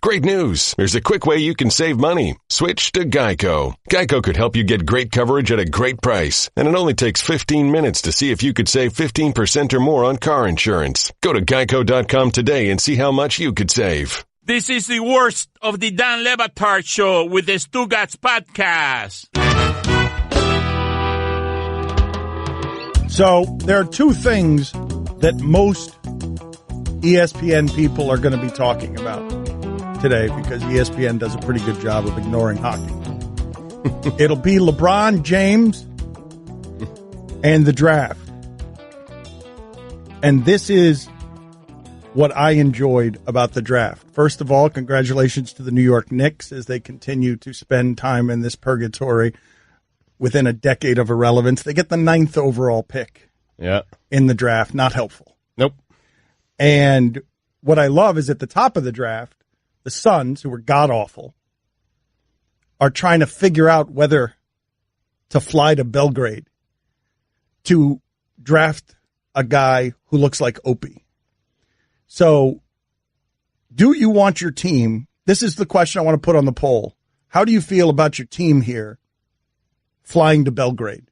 Great news. There's a quick way you can save money. Switch to Geico. Geico could help you get great coverage at a great price. And it only takes 15 minutes to see if you could save 15% or more on car insurance. Go to geico.com today and see how much you could save. This is the worst of the Dan Le Batard Show with the Stugotz podcast. So there are two things that most ESPN people are going to be talking about today because ESPN does a pretty good job of ignoring hockey. It'll be LeBron James and the draft. And this is what I enjoyed about the draft. First of all, congratulations to the New York Knicks as they continue to spend time in this purgatory within a decade of irrelevance. They get the 9th overall pick in the draft. Not helpful. Nope. And what I love is at the top of the draft, the Suns, who were god-awful, are trying to figure out whether to fly to Belgrade to draft a guy who looks like Opie. So, do you want your team? This is the question I want to put on the poll. How do you feel about your team here flying to Belgrade?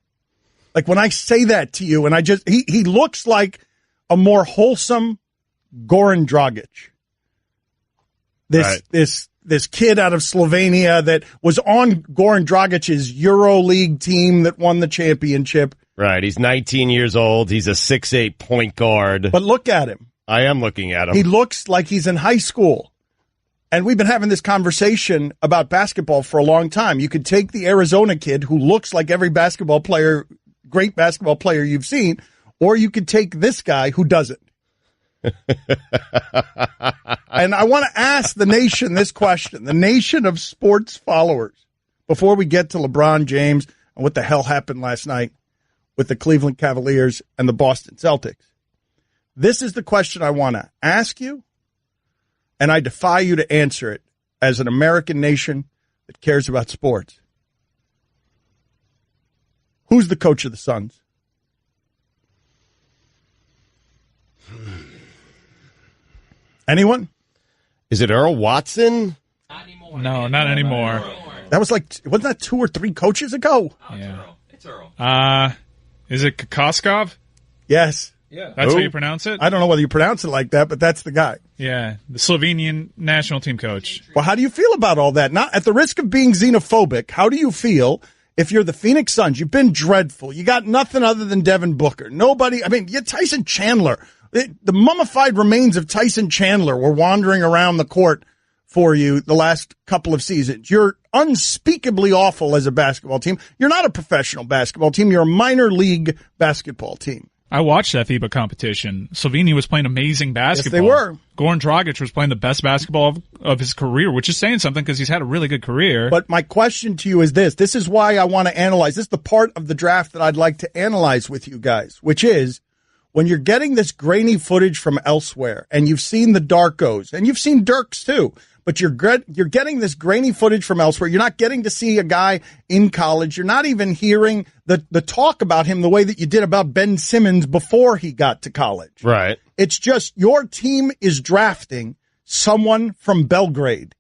Like when I say that to you, and he looks like a more wholesome Goran Dragic. This kid out of Slovenia that was on Goran Dragic's EuroLeague team that won the championship. Right. He's 19 years old. He's a 6'8" point guard. But look at him. I am looking at him. He looks like he's in high school. And we've been having this conversation about basketball for a long time. You could take the Arizona kid who looks like every great basketball player you've seen, or you could take this guy who doesn't. And I want to ask the nation this question, the nation of sports followers, before we get to LeBron James and what the hell happened last night with the Cleveland Cavaliers and the Boston Celtics. This is the question I want to ask you, and I defy you to answer it as an American nation that cares about sports. Who's the coach of the Suns? Anyone? Is it Earl Watson? Not anymore. No, not anymore. That was wasn't that 2 or 3 coaches ago? Yeah. It's Earl. Is it Kokoskov? Yes. Yeah. That's how you pronounce it? I don't know whether you pronounce it like that, but that's the guy. Yeah, the Slovenian national team coach. Well, how do you feel about all that? Not at the risk of being xenophobic, how do you feel if you're the Phoenix Suns? You've been dreadful. You got nothing other than Devin Booker. You're Tyson Chandler. The mummified remains of Tyson Chandler were wandering around the court for you the last couple of seasons. You're unspeakably awful as a basketball team. You're not a professional basketball team. You're a minor league basketball team. I watched that FIBA competition. Slovenia was playing amazing basketball. Yes, they were. Goran Dragic was playing the best basketball of his career, which is saying something because he's had a really good career. But my question to you is this. This is why I want to analyze. This is the part of the draft that I'd like to analyze with you guys, which is when you're getting this grainy footage from elsewhere, and you've seen the Darkos, and you've seen Dirks too, but you're getting this grainy footage from elsewhere. You're not getting to see a guy in college. You're not even hearing the talk about him the way that you did about Ben Simmons before he got to college. Right. It's just your team is drafting someone from Belgrade.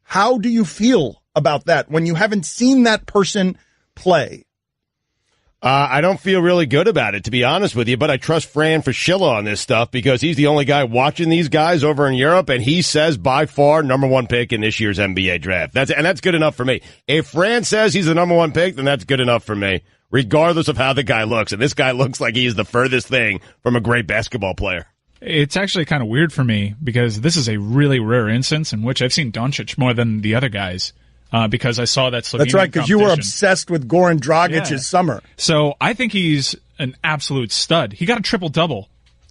How do you feel about that when you haven't seen that person play? I don't feel really good about it, to be honest with you, but I trust Fran Fraschilla on this stuff because he's the only guy watching these guys over in Europe, and he says by far number 1 pick in this year's NBA draft. That's good enough for me. If Fran says he's the number 1 pick, then that's good enough for me, regardless of how the guy looks. And this guy looks like he's the furthest thing from a great basketball player. It's actually kind of weird for me because this is a really rare instance in which I've seen Doncic more than the other guys. Because I saw that Slovenian That's right, because you were obsessed with Goran Dragic's summer. So I think he's an absolute stud. He got a triple-double.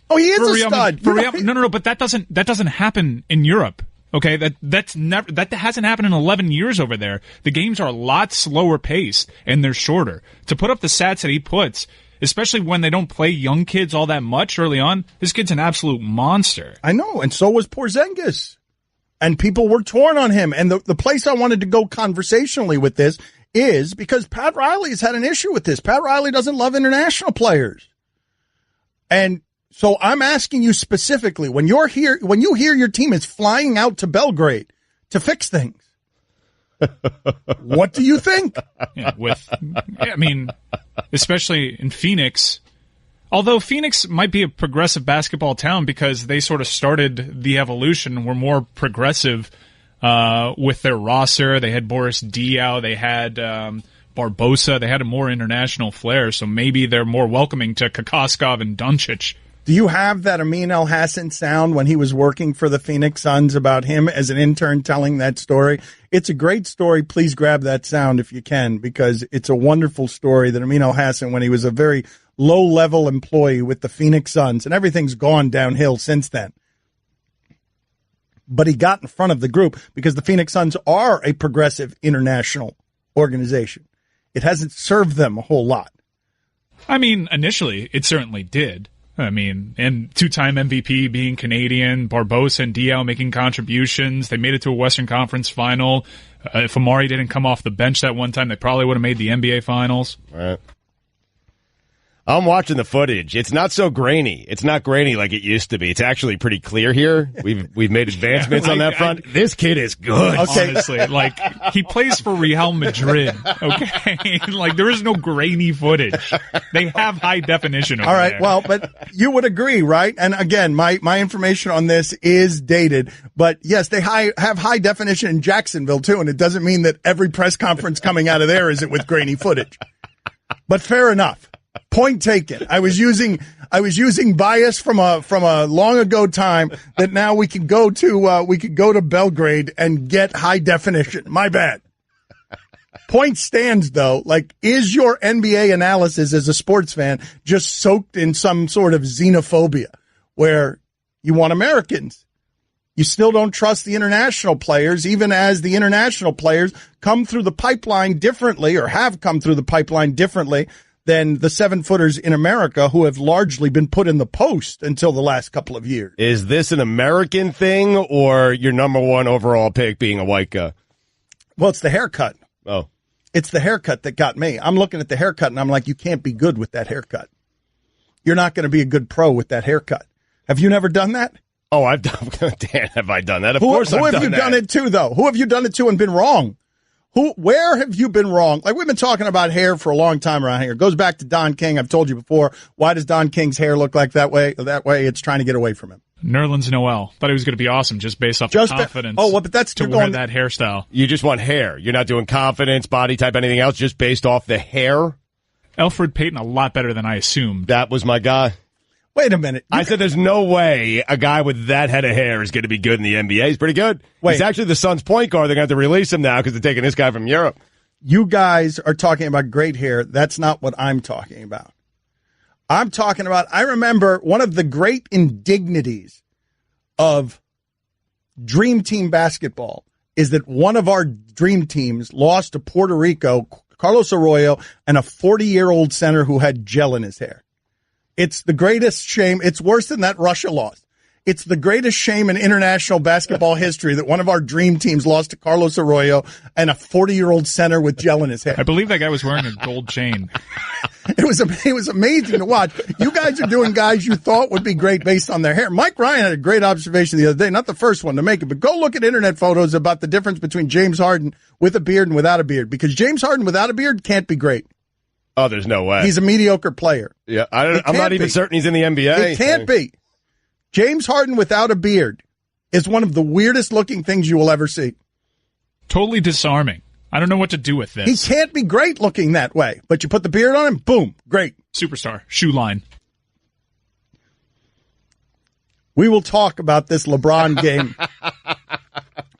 Oh, he is a stud. No, but that doesn't happen in Europe. Okay, that hasn't happened in 11 years over there. The games are a lot slower paced and they're shorter. To put up the stats that he puts, especially when they don't play young kids all that much early on, this kid's an absolute monster. I know, and so was Porzingis. And people were torn on him. And the place I wanted to go conversationally with this is because Pat Riley has had an issue with this. Pat Riley doesn't love international players. And so I'm asking you specifically, when you hear your team is flying out to Belgrade to fix things. What do you think? Yeah, especially in Phoenix. Although Phoenix might be a progressive basketball town because they sort of started the evolution, were more progressive with their roster. They had Boris Diaw, they had Barbosa, they had a more international flair, so maybe they're more welcoming to Kokoskov and Doncic. Do you have that Amin El-Hassan sound when he was working for the Phoenix Suns about him as an intern telling that story? It's a great story. Please grab that sound if you can, because it's a wonderful story that Amin El-Hassan, when he was a very low-level employee with the Phoenix Suns, and everything's gone downhill since then. But he got in front of the group because the Phoenix Suns are a progressive international organization. It hasn't served them a whole lot. I mean, initially, it certainly did. I mean, and two-time MVP being Canadian, Barbosa and Diaw making contributions. They made it to a Western Conference final. If Amari didn't come off the bench that one time, they probably would have made the NBA Finals. Right. I'm watching the footage. It's not so grainy. It's not grainy like it used to be. It's actually pretty clear here. We've made advancements on that front. This kid is good. Okay. Honestly, like, he plays for Real Madrid, okay? Like, there is no grainy footage. They have high definition over All right, there. well, but you would agree, right? And again, my information on this is dated, but yes, they have high definition in Jacksonville too, and it doesn't mean that every press conference coming out of there isn't with grainy footage. But fair enough. Point taken. I was using bias from a long ago time that now we could go to Belgrade and get high definition. My bad. Point stands though. Like, is your NBA analysis as a sports fan just soaked in some sort of xenophobia where you want Americans? You still don't trust the international players, even as the international players come through the pipeline differently, or have come through the pipeline differently than the 7-footers in America, who have largely been put in the post until the last couple of years. Is this an American thing, or your number one overall pick being a white guy? Well, it's the haircut. Oh. It's the haircut that got me. I'm looking at the haircut, and I'm like, you can't be good with that haircut. You're not going to be a good pro with that haircut. Have you never done that? Oh, I've done. Dan, have I done that? Of course I've done that. Who have you done it to, though? Who have you done it to and been wrong? Where have you been wrong? Like, we've been talking about hair for a long time around here. It goes back to Don King. I've told you before. Why does Don King's hair look like that way? That way, it's trying to get away from him. Nerlens Noel. Thought he was going to be awesome just based off the confidence. But that's to wear that hairstyle. You just want hair. You're not doing confidence, body type, anything else, just based off the hair? Elfrid Payton, a lot better than I assumed. That was my guy. Wait a minute. I said there's no way a guy with that head of hair is going to be good in the NBA. He's pretty good. He's actually the Suns' point guard. They're going to have to release him now because they're taking this guy from Europe. You guys are talking about great hair. That's not what I'm talking about. I'm talking about, I remember one of the great indignities of Dream Team basketball is that one of our dream teams lost to Puerto Rico, Carlos Arroyo, and a 40-year-old center who had gel in his hair. It's the greatest shame. It's worse than that Russia loss. It's the greatest shame in international basketball history that one of our dream teams lost to Carlos Arroyo and a 40-year-old center with gel in his hair. I believe that guy was wearing a gold chain. It was amazing to watch. You guys are doing guys you thought would be great based on their hair. Mike Ryan had a great observation the other day, not the first one to make it, but go look at internet photos about the difference between James Harden with a beard and without a beard, because James Harden without a beard can't be great. Oh, there's no way. He's a mediocre player. Yeah, I'm not even certain he's in the NBA. It can't be. James Harden without a beard is one of the weirdest looking things you will ever see. Totally disarming. I don't know what to do with this. He can't be great looking that way, but you put the beard on him, boom, great. Superstar. Shoe line. We will talk about this LeBron game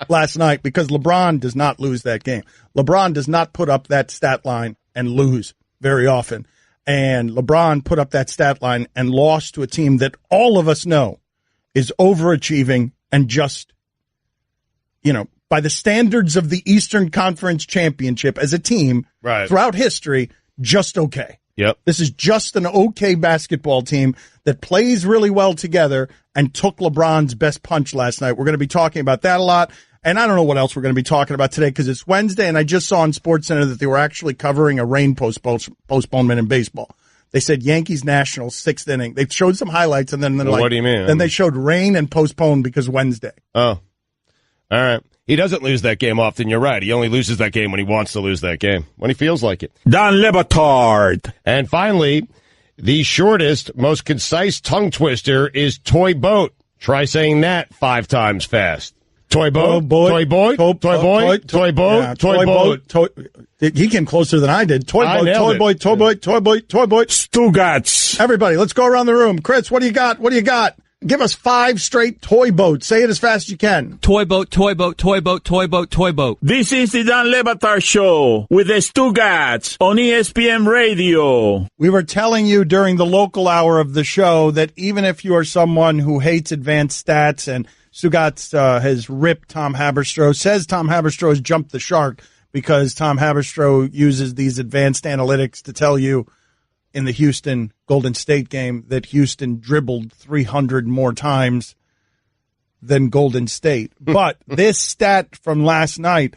last night, because LeBron does not lose that game. LeBron does not put up that stat line and lose very often. And LeBron put up that stat line and lost to a team that all of us know is overachieving and just, by the standards of the Eastern Conference Championship as a team throughout history, just okay. Yep. This is just an okay basketball team that plays really well together and took LeBron's best punch last night. We're going to be talking about that a lot. And I don't know what else we're going to be talking about today because it's Wednesday, and I just saw on SportsCenter that they were actually covering a rain postponement in baseball. They said Yankees Nationals, 6th inning. They showed some highlights, and then what do you mean? Then they showed rain and postponed because Wednesday. Oh, all right. He doesn't lose that game often, you're right. He only loses that game when he wants to lose that game, when he feels like it. Dan Le Batard. And finally, the shortest, most concise tongue twister is toy boat. Try saying that 5 times fast. Toy boat, toy boy, toy boy, toy boat, toy boat. He came closer than I did. Toy boy, toy boy, toy boy, toy boy, toy boy. Stugotz. Everybody, let's go around the room. Chris, what do you got? What do you got? Give us 5 straight toy boats. Say it as fast as you can. Toy boat, toy boat, toy boat, toy boat, toy boat. This is the Dan Le Batard Show with the Stugotz on ESPN Radio. We were telling you during the local hour of the show that even if you are someone who hates advanced stats, and Stugotz has ripped Tom Haberstroh, says Tom Haberstroh has jumped the shark because Tom Haberstroh uses these advanced analytics to tell you in the Houston Golden State game that Houston dribbled 300 more times than Golden State. But this stat from last night,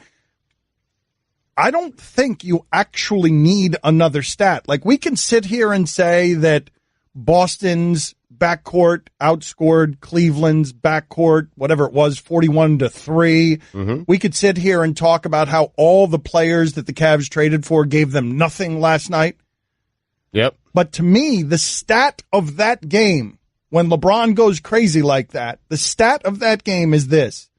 I don't think you actually need another stat. Like, we can sit here and say that Boston's backcourt outscored Cleveland's backcourt, whatever it was, 41-3. Mm-hmm. We could sit here and talk about how all the players that the Cavs traded for gave them nothing last night. Yep. But to me, the stat of that game, when LeBron goes crazy like that, the stat of that game is this.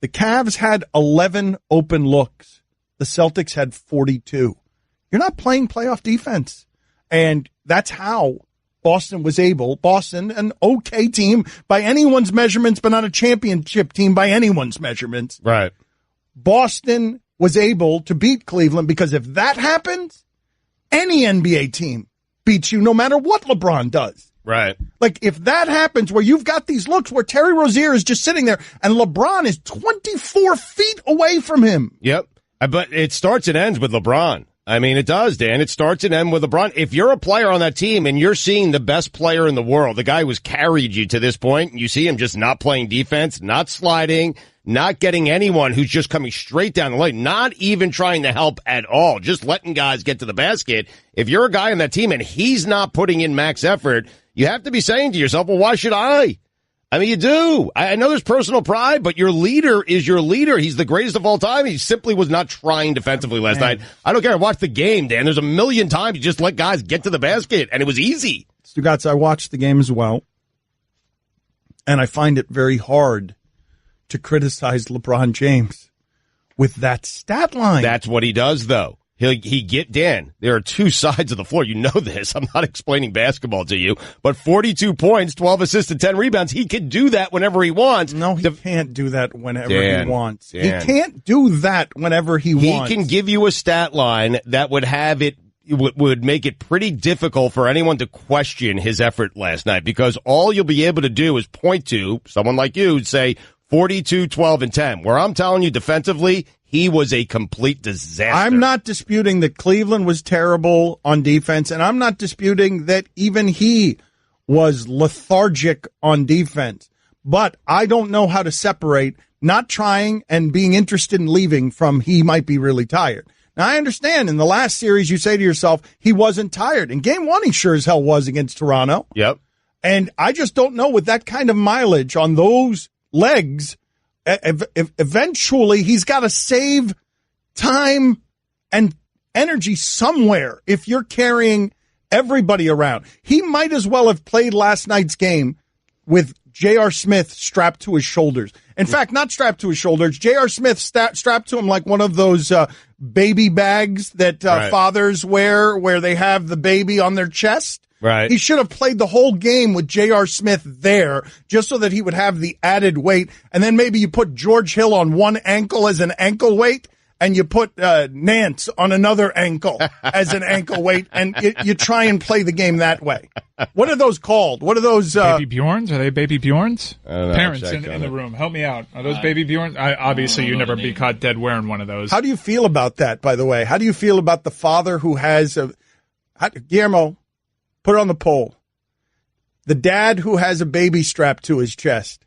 The Cavs had 11 open looks. The Celtics had 42. You're not playing playoff defense. And that's how Boston, an okay team by anyone's measurements, but not a championship team by anyone's measurements. Right. Boston was able to beat Cleveland because if that happens, any NBA team beats you no matter what LeBron does. Right. Like, if that happens where you've got these looks where Terry Rozier is just sitting there and LeBron is 24 feet away from him. Yep. But it starts and ends with LeBron. I mean, it does, Dan. It starts and ends with LeBron. If you're a player on that team and you're seeing the best player in the world, the guy who's carried you to this point, and you see him just not playing defense, not sliding, not getting anyone who's just coming straight down the lane, not even trying to help at all, just letting guys get to the basket. If you're a guy on that team and he's not putting in max effort, you have to be saying to yourself, well, why should I? I mean, you do. I know there's personal pride, but your leader is your leader. He's the greatest of all time. He simply was not trying defensively last night. I don't care. I watched the game, Dan. There's a million times you just let guys get to the basket, and it was easy. Stugotz, I watched the game as well, and I find it very hard to criticize LeBron James with that stat line. That's what he does, though. Dan, there are 2 sides of the floor. You know this. I'm not explaining basketball to you. But 42 points, 12 assists, and 10 rebounds. He can do that whenever he wants. No, he can't do that whenever he wants. He can't do that whenever he wants. He can give you a stat line that would have it would make it pretty difficult for anyone to question his effort last night, because all you'll be able to do is point to someone like you and say 42, 12, and 10. Where I'm telling you defensively, he was a complete disaster. I'm not disputing that Cleveland was terrible on defense, and I'm not disputing that even he was lethargic on defense. But I don't know how to separate not trying and being interested in leaving from he might be really tired. Now, I understand in the last series you say to yourself, he wasn't tired. In game 1, he sure as hell was against Toronto. Yep. And I just don't know with that kind of mileage on those legs, eventually he's got to save time and energy somewhere if you're carrying everybody around. He might as well have played last night's game with J.R. Smith strapped to his shoulders. In fact, not strapped to his shoulders. J.R. Smith strapped to him like one of those baby bags that fathers wear where they have the baby on their chest. Right. He should have played the whole game with J.R. Smith there just so that he would have the added weight. And then maybe you put George Hill on one ankle as an ankle weight, and you put Nance on another ankle as an ankle weight, and you try and play the game that way. What are those called? What are those? Baby Bjorns? Are they Baby Bjorns? Parents in in the room, help me out. Are those Baby Bjorns? Obviously, you never be caught dead wearing one of those. How do you feel about that, by the way? How do you feel about the father who has Guillermo, put it on the poll. The dad who has a baby strapped to his chest.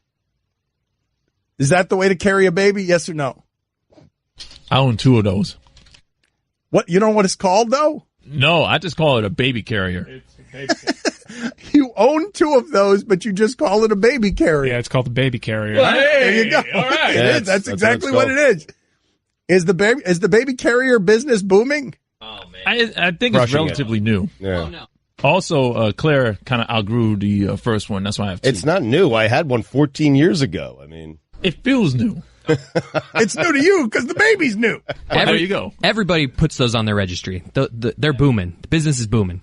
Is that the way to carry a baby? Yes or no? I own 2 of those. What, you know what it's called, though? No, I just call it a baby carrier. It's a baby carrier. You own 2 of those, but you just call it a baby carrier. Yeah, it's called the baby carrier. Well, There you go. all right. It is. That's exactly what it is. Is the baby carrier business booming? Oh, man. I think it's relatively new. Yeah. Oh, no. Also, Claire kind of outgrew the first one. That's why I have 2. It's not new. I had one 14 years ago. I mean, It feels new. It's new to you because the baby's new. There you go. Everybody puts those on their registry. They're booming. The business is booming.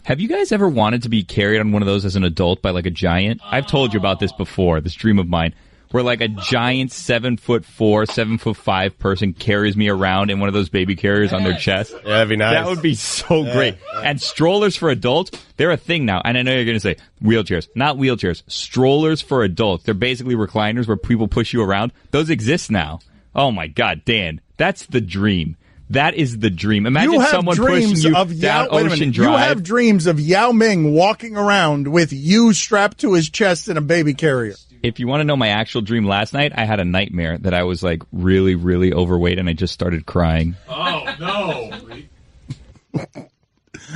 Have you guys ever wanted to be carried on one of those as an adult by like a giant? I've told you about this before, this dream of mine, where like a giant 7'4", 7'5" person carries me around in one of those baby carriers on their chest. yeah, that'd be nice. That would be so great. And strollers for adults, they're a thing now. And I know you're going to say wheelchairs. Not wheelchairs. Strollers for adults. They're basically recliners where people push you around. Those exist now. Oh, my God, Dan. That's the dream. That is the dream. Imagine someone pushing you down Ocean Drive. You have dreams of Yao Ming walking around with you strapped to his chest in a baby carrier. If you want to know my actual dream last night, I had a nightmare that I was like really, really overweight and I just started crying. Oh, no.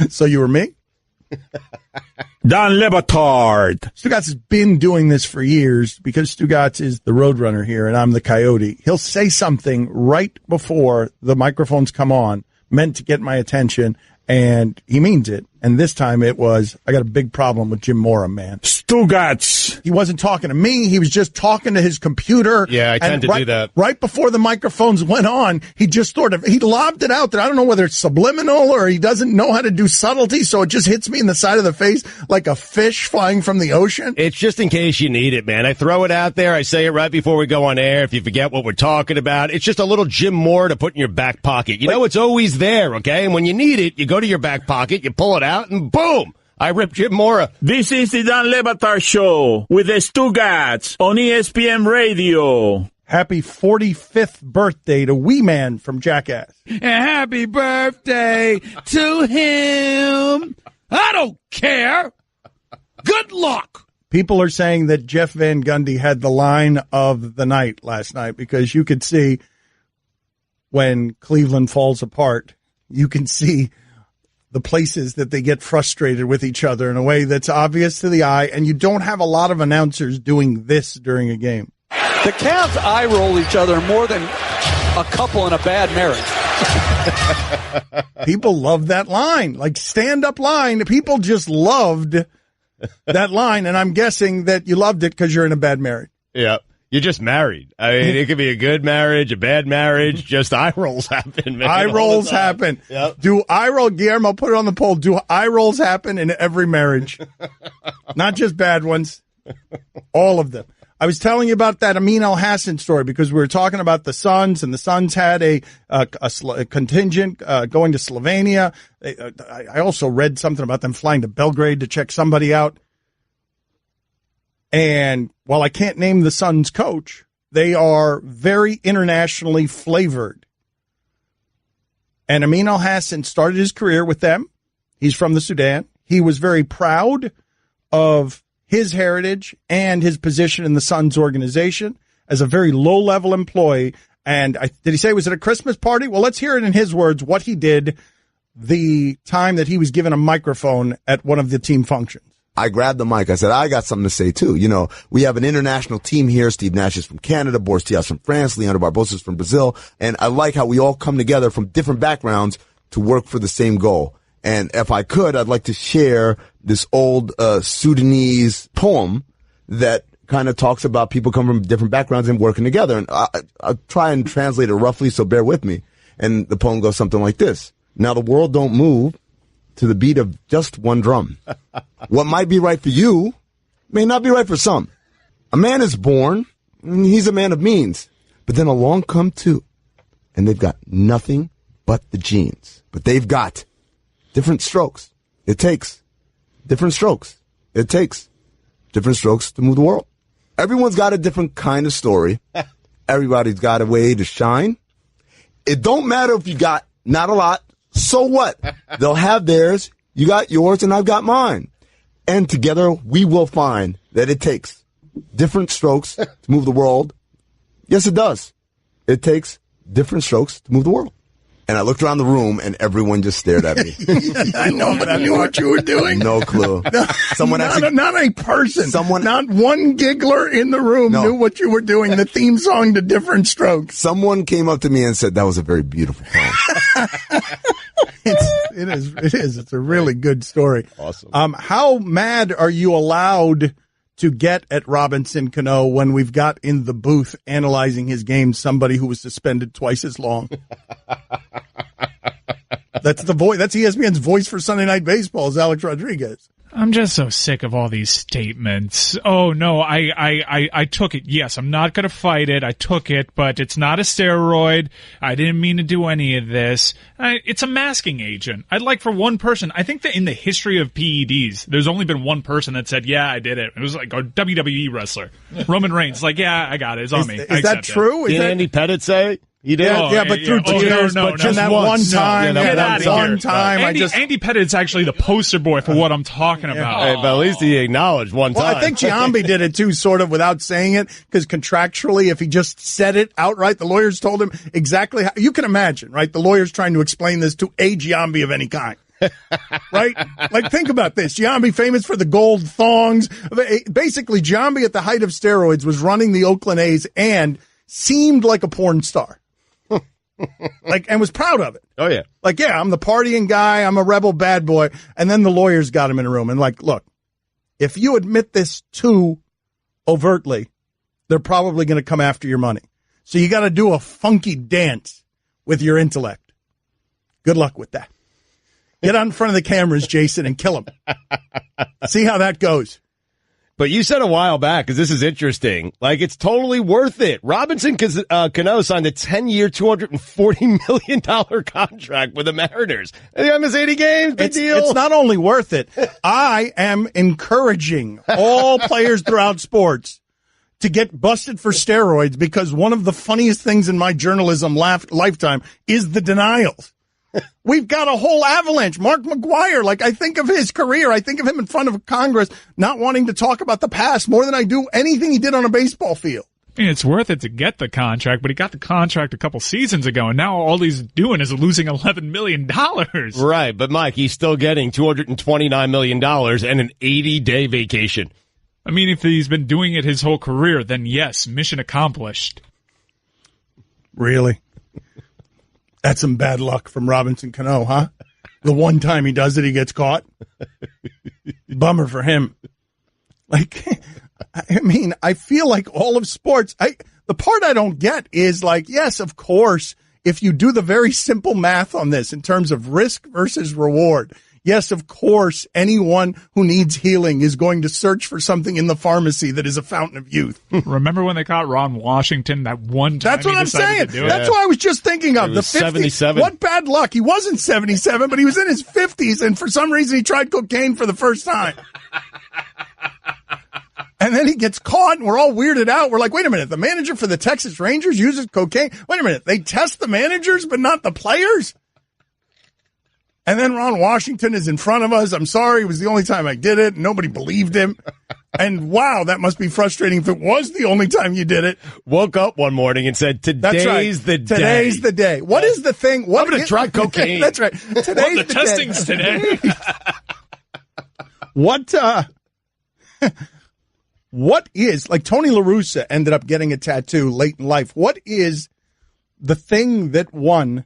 So you were me? Don Le Batard. Stugotz has been doing this for years because Stugotz is the roadrunner here and I'm the coyote. He'll say something right before the microphones come on, meant to get my attention, and he means it. And this time it was, I got a big problem with Jim Mora, man. Stugotz. He wasn't talking to me. He was just talking to his computer. Yeah, I tend to do that. Right before the microphones went on, he just he lobbed it out there. I don't know whether it's subliminal or he doesn't know how to do subtlety, so it just hits me in the side of the face like a fish flying from the ocean. It's just in case you need it, man. I throw it out there. I say it right before we go on air. If you forget what we're talking about, it's just a little Jim Moore to put in your back pocket. You know, it's always there, okay? And when you need it, you go to your back pocket, you pull it out, and boom! I ripped Jim Mora. This is the Don Le Batard Show with the Stugotz on ESPN Radio. Happy 45th birthday to Wee Man from Jackass. And happy birthday to him. I don't care. Good luck. People are saying that Jeff Van Gundy had the line of the night last night because you could see when Cleveland falls apart, you can see the places that they get frustrated with each other in a way that's obvious to the eye, and you don't have a lot of announcers doing this during a game. The Cavs eye roll each other more than a couple in a bad marriage. People love that line, like stand-up line. People just loved that line, and I'm guessing that you loved it because you're in a bad marriage. Yeah. You're just married. I mean, it could be a good marriage, a bad marriage. Just eye rolls happen, man. Eye rolls happen. Yep. Do eye roll, Guillermo, put it on the poll. Do eye rolls happen in every marriage? Not just bad ones. All of them. I was telling you about that Amin El-Hassan story because we were talking about the Suns, and the Suns had a contingent going to Slovenia. I also read something about them flying to Belgrade to check somebody out. And while I can't name the Suns coach, they are very internationally flavored. And Amin El-Hassan started his career with them. He's from the Sudan. He was very proud of his heritage and his position in the Suns organization as a very low-level employee. And did he say, was it a Christmas party? Well, let's hear it in his words, what he did the time that he was given a microphone at one of the team functions. I grabbed the mic. I said, I got something to say, too. You know, we have an international team here. Steve Nash is from Canada. Boris Diaz from France. Leandro Barbosa is from Brazil. And I like how we all come together from different backgrounds to work for the same goal. And if I could, I'd like to share this old Sudanese poem that kind of talks about people coming from different backgrounds and working together. And I'll try and translate it roughly, so bear with me. And the poem goes something like this. Now the world don't move to the beat of just one drum. What might be right for you may not be right for some. A man is born, and he's a man of means. But then along come two, and they've got nothing but the genes. But they've got different strokes. It takes different strokes. It takes different strokes to move the world. Everyone's got a different kind of story. Everybody's got a way to shine. It don't matter if you got not a lot. So what? They'll have theirs, you got yours, and I've got mine. And together we will find that it takes different strokes to move the world. Yes, it does. It takes different strokes to move the world. And I looked around the room, and everyone just stared at me. I know, but I knew what you were doing. No clue. Not a person. Not one giggler in the room knew what you were doing. The theme song to Different Strokes. Someone came up to me and said that was a very beautiful poem. It is. It's a really good story. Awesome. How mad are you allowed to get at Robinson Cano when we've got in the booth analyzing his game somebody who was suspended twice as long? That's the voice. That's ESPN's voice for Sunday Night Baseball is Alex Rodriguez. I'm just so sick of all these statements. Oh, no, I took it. Yes, I'm not going to fight it. I took it, but it's not a steroid. I didn't mean to do any of this. It's a masking agent. I'd like for one person. I think that in the history of PEDs, there's only been one person that said, yeah, I did it. It was like a WWE wrestler, Roman Reigns. Like, yeah, I got it. It's on me. Is that true? Did Andy Pettit say? He did? But through tears, but just that one time. Andy Pettit's actually the poster boy for what I'm talking about. Hey, but at least he acknowledged one time. Well, I think Giambi did it too, sort of, without saying it, because contractually, if he just said it outright, the lawyers told him exactly how. You can imagine, right? The lawyers trying to explain this to a Giambi of any kind. Right? Like, think about this. Giambi, famous for the gold thongs. Basically, Giambi at the height of steroids was running the Oakland A's and seemed like a porn star. And was proud of it. Oh, yeah. Like, yeah, I'm the partying guy. I'm a rebel bad boy. And then the lawyers got him in a room and like, look, if you admit this too overtly, they're probably going to come after your money. So you got to do a funky dance with your intellect. Good luck with that. Get out in front of the cameras, Jason, and kill him. See how that goes. But you said a while back, because this is interesting, like, it's totally worth it. Robinson Cano signed a 10-year, $240 million contract with the Mariners. And he missed 80 games. Big deal. It's not only worth it. I am encouraging all players throughout sports to get busted for steroids, because one of the funniest things in my journalism lifetime is the denials. We've got a whole avalanche. Mark McGwire, like, I think of his career. I think of him in front of Congress not wanting to talk about the past more than I do anything he did on a baseball field. I mean, it's worth it to get the contract, but he got the contract a couple seasons ago, and now all he's doing is losing $11 million. Right, but Mike, he's still getting $229 million and an 80-day vacation. I mean, if he's been doing it his whole career, then yes, mission accomplished. Really? That's some bad luck from Robinson Cano, huh? The one time he does it, he gets caught. Bummer for him. Like, I mean, I feel like all of sports, the part I don't get is like, yes, of course, if you do the very simple math on this in terms of risk versus reward, yes, of course, anyone who needs healing is going to search for something in the pharmacy that is a fountain of youth. Remember when they caught Ron Washington that one time? That's what I'm saying. That's what I was just thinking of. The 77. What bad luck. He wasn't 77, but he was in his 50s, and for some reason he tried cocaine for the first time. And then he gets caught, and we're all weirded out. We're like, wait a minute, the manager for the Texas Rangers uses cocaine? Wait a minute, they test the managers but not the players? And then Ron Washington is in front of us. I'm sorry, it was the only time I did it. Nobody believed him. And wow, that must be frustrating if it was the only time you did it. Woke up one morning and said, today's the day. Today's the day. What is the thing? I'm going to try cocaine. That's right. Today's the testings today. What is, like, Tony La Russa ended up getting a tattoo late in life. What is the thing that one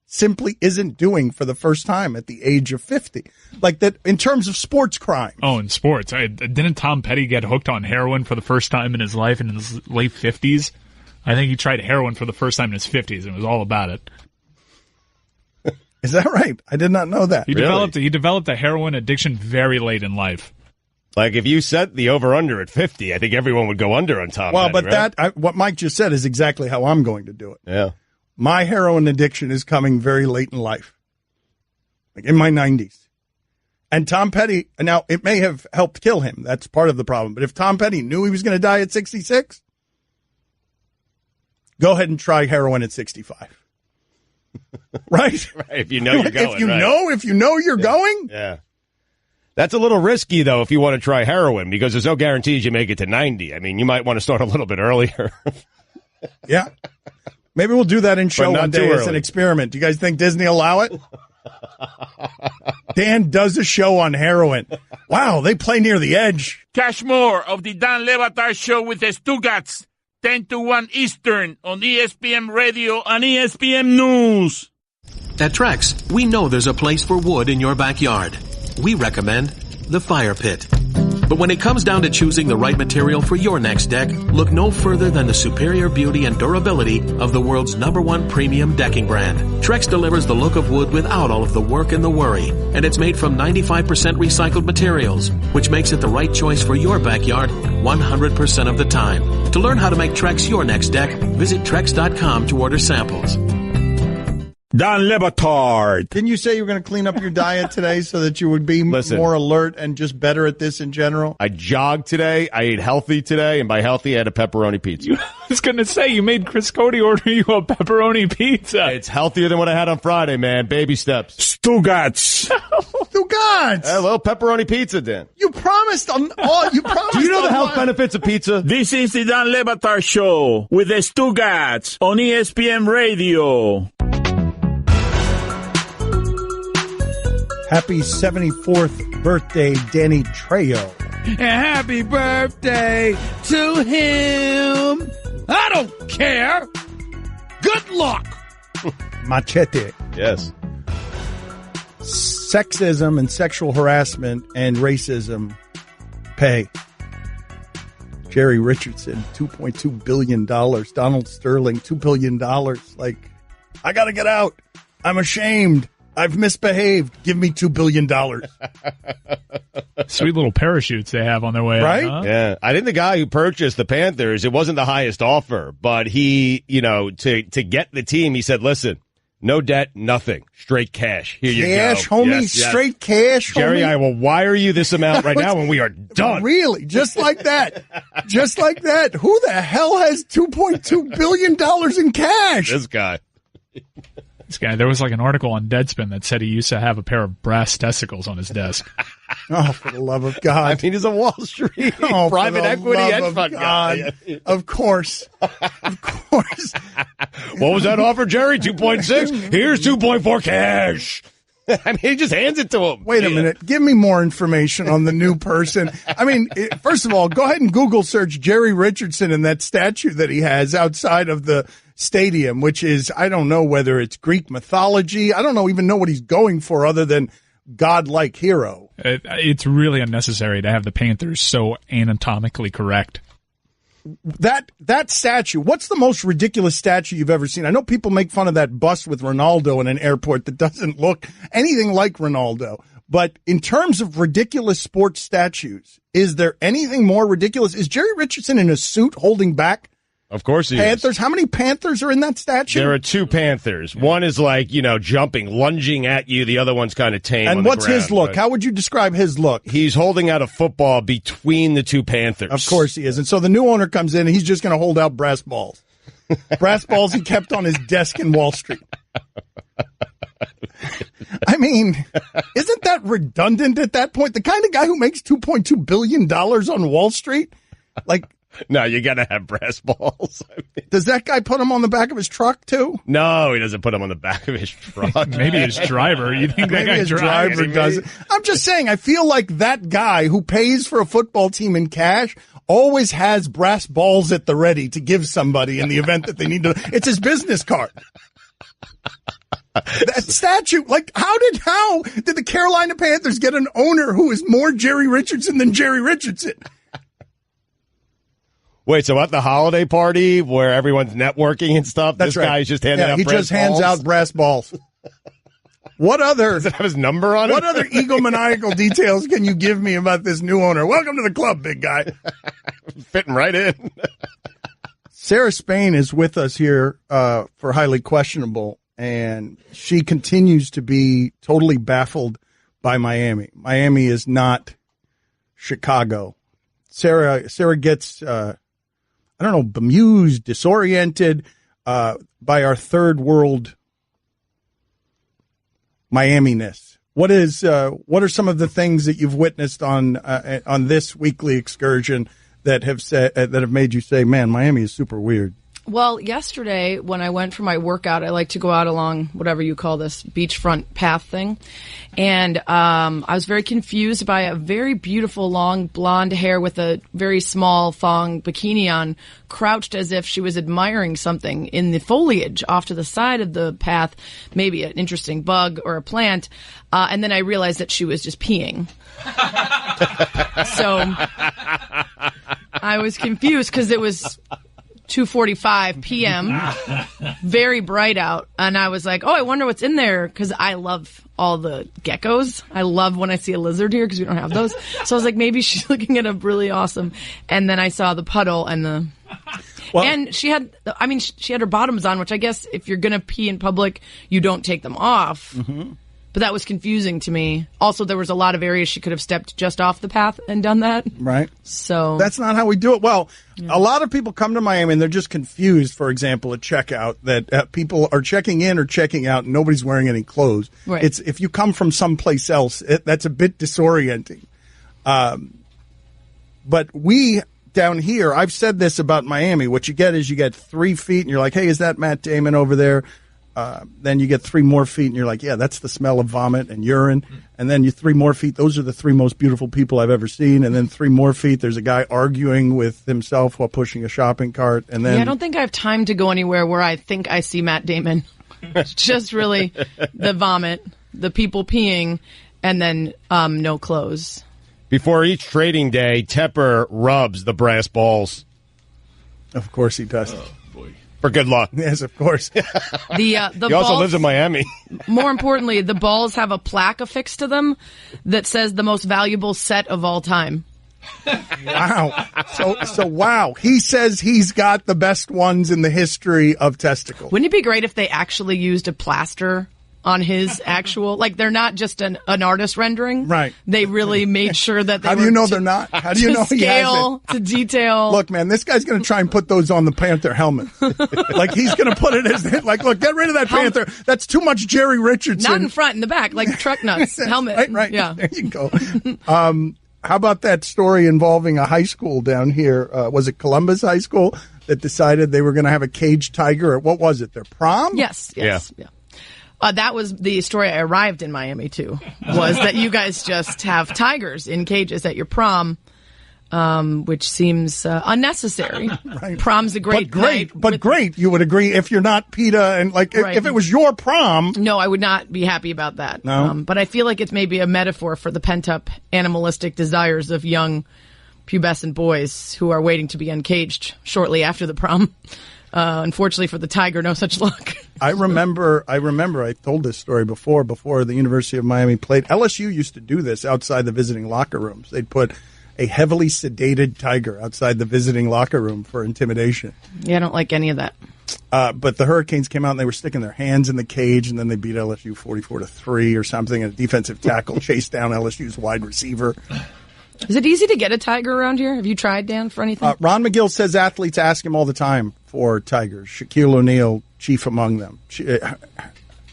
simply isn't doing for the first time at the age of 50? Like, that in terms of sports crime. Oh, in sports. Didn't Tom Petty get hooked on heroin for the first time in his life in his late 50s? I think he tried heroin for the first time in his 50s and was all about it. Is that right? I did not know that. He developed a heroin addiction very late in life. Like, if you set the over-under at 50, I think everyone would go under on Tom Petty, but right? what Mike just said is exactly how I'm going to do it. Yeah. My heroin addiction is coming very late in life, like in my 90s. And Tom Petty, now, it may have helped kill him. That's part of the problem. But if Tom Petty knew he was going to die at 66, go ahead and try heroin at 65. Right? Right, if you know you're going. If you know you're going. Yeah. That's a little risky, though, if you want to try heroin, because there's no guarantees you make it to 90. I mean, you might want to start a little bit earlier. Yeah. Maybe we'll do that in show one day as an early. experiment. Do you guys think Disney allow it? Dan does a show on heroin. Wow, they play near the edge. Catch more of the Dan Le Batard Show with the Stugotz, 10 to 1 Eastern on ESPN Radio and ESPN News. At Trex, we know there's a place for wood in your backyard. We recommend the fire pit. But when it comes down to choosing the right material for your next deck, look no further than the superior beauty and durability of the world's #1 premium decking brand. Trex delivers the look of wood without all of the work and the worry, and it's made from 95% recycled materials, which makes it the right choice for your backyard 100% of the time. To learn how to make Trex your next deck, visit Trex.com to order samples. Dan Le Batard. Didn't you say you were going to clean up your diet today so that you would be more alert and just better at this in general? I jogged today. I ate healthy today. And by healthy, I had a pepperoni pizza. I was going to say, you made Chris Cody order you a pepperoni pizza. It's healthier than what I had on Friday, man. Baby steps. Stugotz. Stugotz. A little pepperoni pizza, Dan. You promised on all. You promised. Do you know the health benefits of pizza? This is the Dan Le Batard Show with the Stugotz on ESPN Radio. Happy 74th birthday, Danny Trejo. Happy birthday to him. I don't care. Good luck. Machete. Yes. Sexism and sexual harassment and racism pay. Jerry Richardson, $2.2 billion. Donald Sterling, $2 billion. Like, I got to get out. I'm ashamed. I've misbehaved. Give me $2 billion. Sweet little parachutes they have on their way right? out, huh? Yeah. I think the guy who purchased the Panthers, it wasn't the highest offer, but he, to get the team, he said, listen, no debt, nothing. Straight cash. Here you go. Cash, homie. Yes, yes. Straight cash, Jerry, homie. I will wire you this amount right now when we are done. Really? Just like that? Just like that? Who the hell has $2.2 billion in cash? This guy. This guy, there was like an article on Deadspin that said he used to have a pair of brass testicles on his desk. Oh, for the love of God. I mean, he's a Wall Street private equity hedge fund guy. Of course. Of course. What was that offer, Jerry? 2.6? Here's 2.4 cash. I mean, he just hands it to him. Wait a minute. Give me more information on the new person. I mean, first of all, go ahead and Google search Jerry Richardson and that statue that he has outside of the stadium, which is, I don't know whether it's Greek mythology. I don't even know what he's going for other than godlike hero. It's really unnecessary to have the Panthers so anatomically correct. That statue, what's the most ridiculous statue you've ever seen? I know people make fun of that bus with Ronaldo in an airport that doesn't look anything like Ronaldo. But in terms of ridiculous sports statues, is there anything more ridiculous? Is Jerry Richardson in a suit holding back? Of course he Panthers. is. How many Panthers are in that statue? There are two Panthers. One is like, jumping, lunging at you. The other one's kind of tame. And what's his look? How would you describe his look? He's holding out a football between the two Panthers. Of course he is. And so the new owner comes in and he's just going to hold out brass balls. Brass balls he kept on his desk in Wall Street. I mean, isn't that redundant at that point? The kind of guy who makes $2.2 billion on Wall Street? Like, no, you got to have brass balls. Does that guy put him on the back of his truck, too? No, he doesn't put him on the back of his truck. Maybe his driver. You think that guy his drives? driver does it. I'm just saying, I feel like that guy who pays for a football team in cash always has brass balls at the ready to give somebody in the event that they need to. It's his business card. That statue, like, how did the Carolina Panthers get an owner who is more Jerry Richardson than Jerry Richardson? Wait, so at the holiday party where everyone's networking and stuff, That's this right. guy's just handing out brass balls? He just hands out brass balls. What other? Does it have his number on it? What other egomaniacal details can you give me about this new owner? Welcome to the club, big guy. Fitting right in. Sarah Spain is with us here for Highly Questionable, and she continues to be totally baffled by Miami. Miami is not Chicago. Sarah gets, bemused, disoriented by our third world Miami-ness. What are some of the things that you've witnessed on this weekly excursion that have made you say, man, Miami is super weird? Well, yesterday when I went for my workout, I like to go out along whatever you call this beachfront path thing. And I was very confused by a very beautiful long blonde hair with a very small thong bikini on, crouched as if she was admiring something in the foliage off to the side of the path, maybe an interesting bug or a plant. And then I realized that she was just peeing. So I was confused because it was 2:45 p.m., very bright out, and I was like, oh, I wonder what's in there, because I love all the geckos. I love when I see a lizard here, because we don't have those. So I was like, maybe she's looking at a really awesome, and then I saw the puddle and the... Well, and she had her bottoms on, which I guess if you're going to pee in public, you don't take them off. Mm-hmm. But that was confusing to me. Also, there was a lot of areas she could have stepped just off the path and done that. Right. So that's not how we do it. Well, a lot of people come to Miami and they're just confused, for example, at checkout, that people are checking in or checking out and nobody's wearing any clothes. Right. It's if you come from someplace else, that's a bit disorienting. But we... down here, I've said this about Miami. What you get is you get 3 feet, and you're like, hey, is that Matt Damon over there? Then you get 3 more feet, and you're like, yeah, that's the smell of vomit and urine. And then you 3 more feet, those are the 3 most beautiful people I've ever seen. And then 3 more feet, there's a guy arguing with himself while pushing a shopping cart. And then I don't think I have time to go anywhere where I think I see Matt Damon. It's just really the vomit, the people peeing, and then no clothes. Before each trading day, Tepper rubs the brass balls. Of course he does. Oh, boy. For good luck. Yes, of course. He also lives in Miami. More importantly, the balls have a plaque affixed to them that says the most valuable set of all time. Wow. So wow. He says he's got the best ones in the history of testicles. Wouldn't it be great if they actually used a plaster on his actual, like they're not just an artist rendering. Right. They really made sure that they How do you know they're not? How do you know he has scale, to detail. Look, man, this guy's going to try and put those on the Panther helmet. Like he's going to put it as, like, look, get rid of that Panther. That's too much Jerry Richardson. Not in front, in the back, like truck nuts. Helmet. Right. Yeah. There you go. How about that story involving a high school down here? Was it Columbus High School that decided they were going to have a caged tiger at, what was it, their prom? Yes. Yeah. That was the story I arrived in Miami to, was that you guys just have tigers in cages at your prom, which seems unnecessary. Right. Prom's a great night. But great, you would agree, if you're not PETA and like, Right. if it was your prom. No, I would not be happy about that. No? But I feel like it's maybe a metaphor for the pent-up animalistic desires of young pubescent boys who are waiting to be uncaged shortly after the prom. Unfortunately for the tiger, no such luck. I remember I told this story before the University of Miami played. LSU used to do this outside the visiting locker rooms. They'd put a heavily sedated tiger outside the visiting locker room for intimidation. Yeah, I don't like any of that. But the Hurricanes came out and they were sticking their hands in the cage, and then they beat LSU 44-3 or something, and a defensive tackle chased down LSU's wide receiver. Is it easy to get a tiger around here? Have you tried, Dan, for anything? Ron McGill says athletes ask him all the time for tigers. Shaquille O'Neal, chief among them.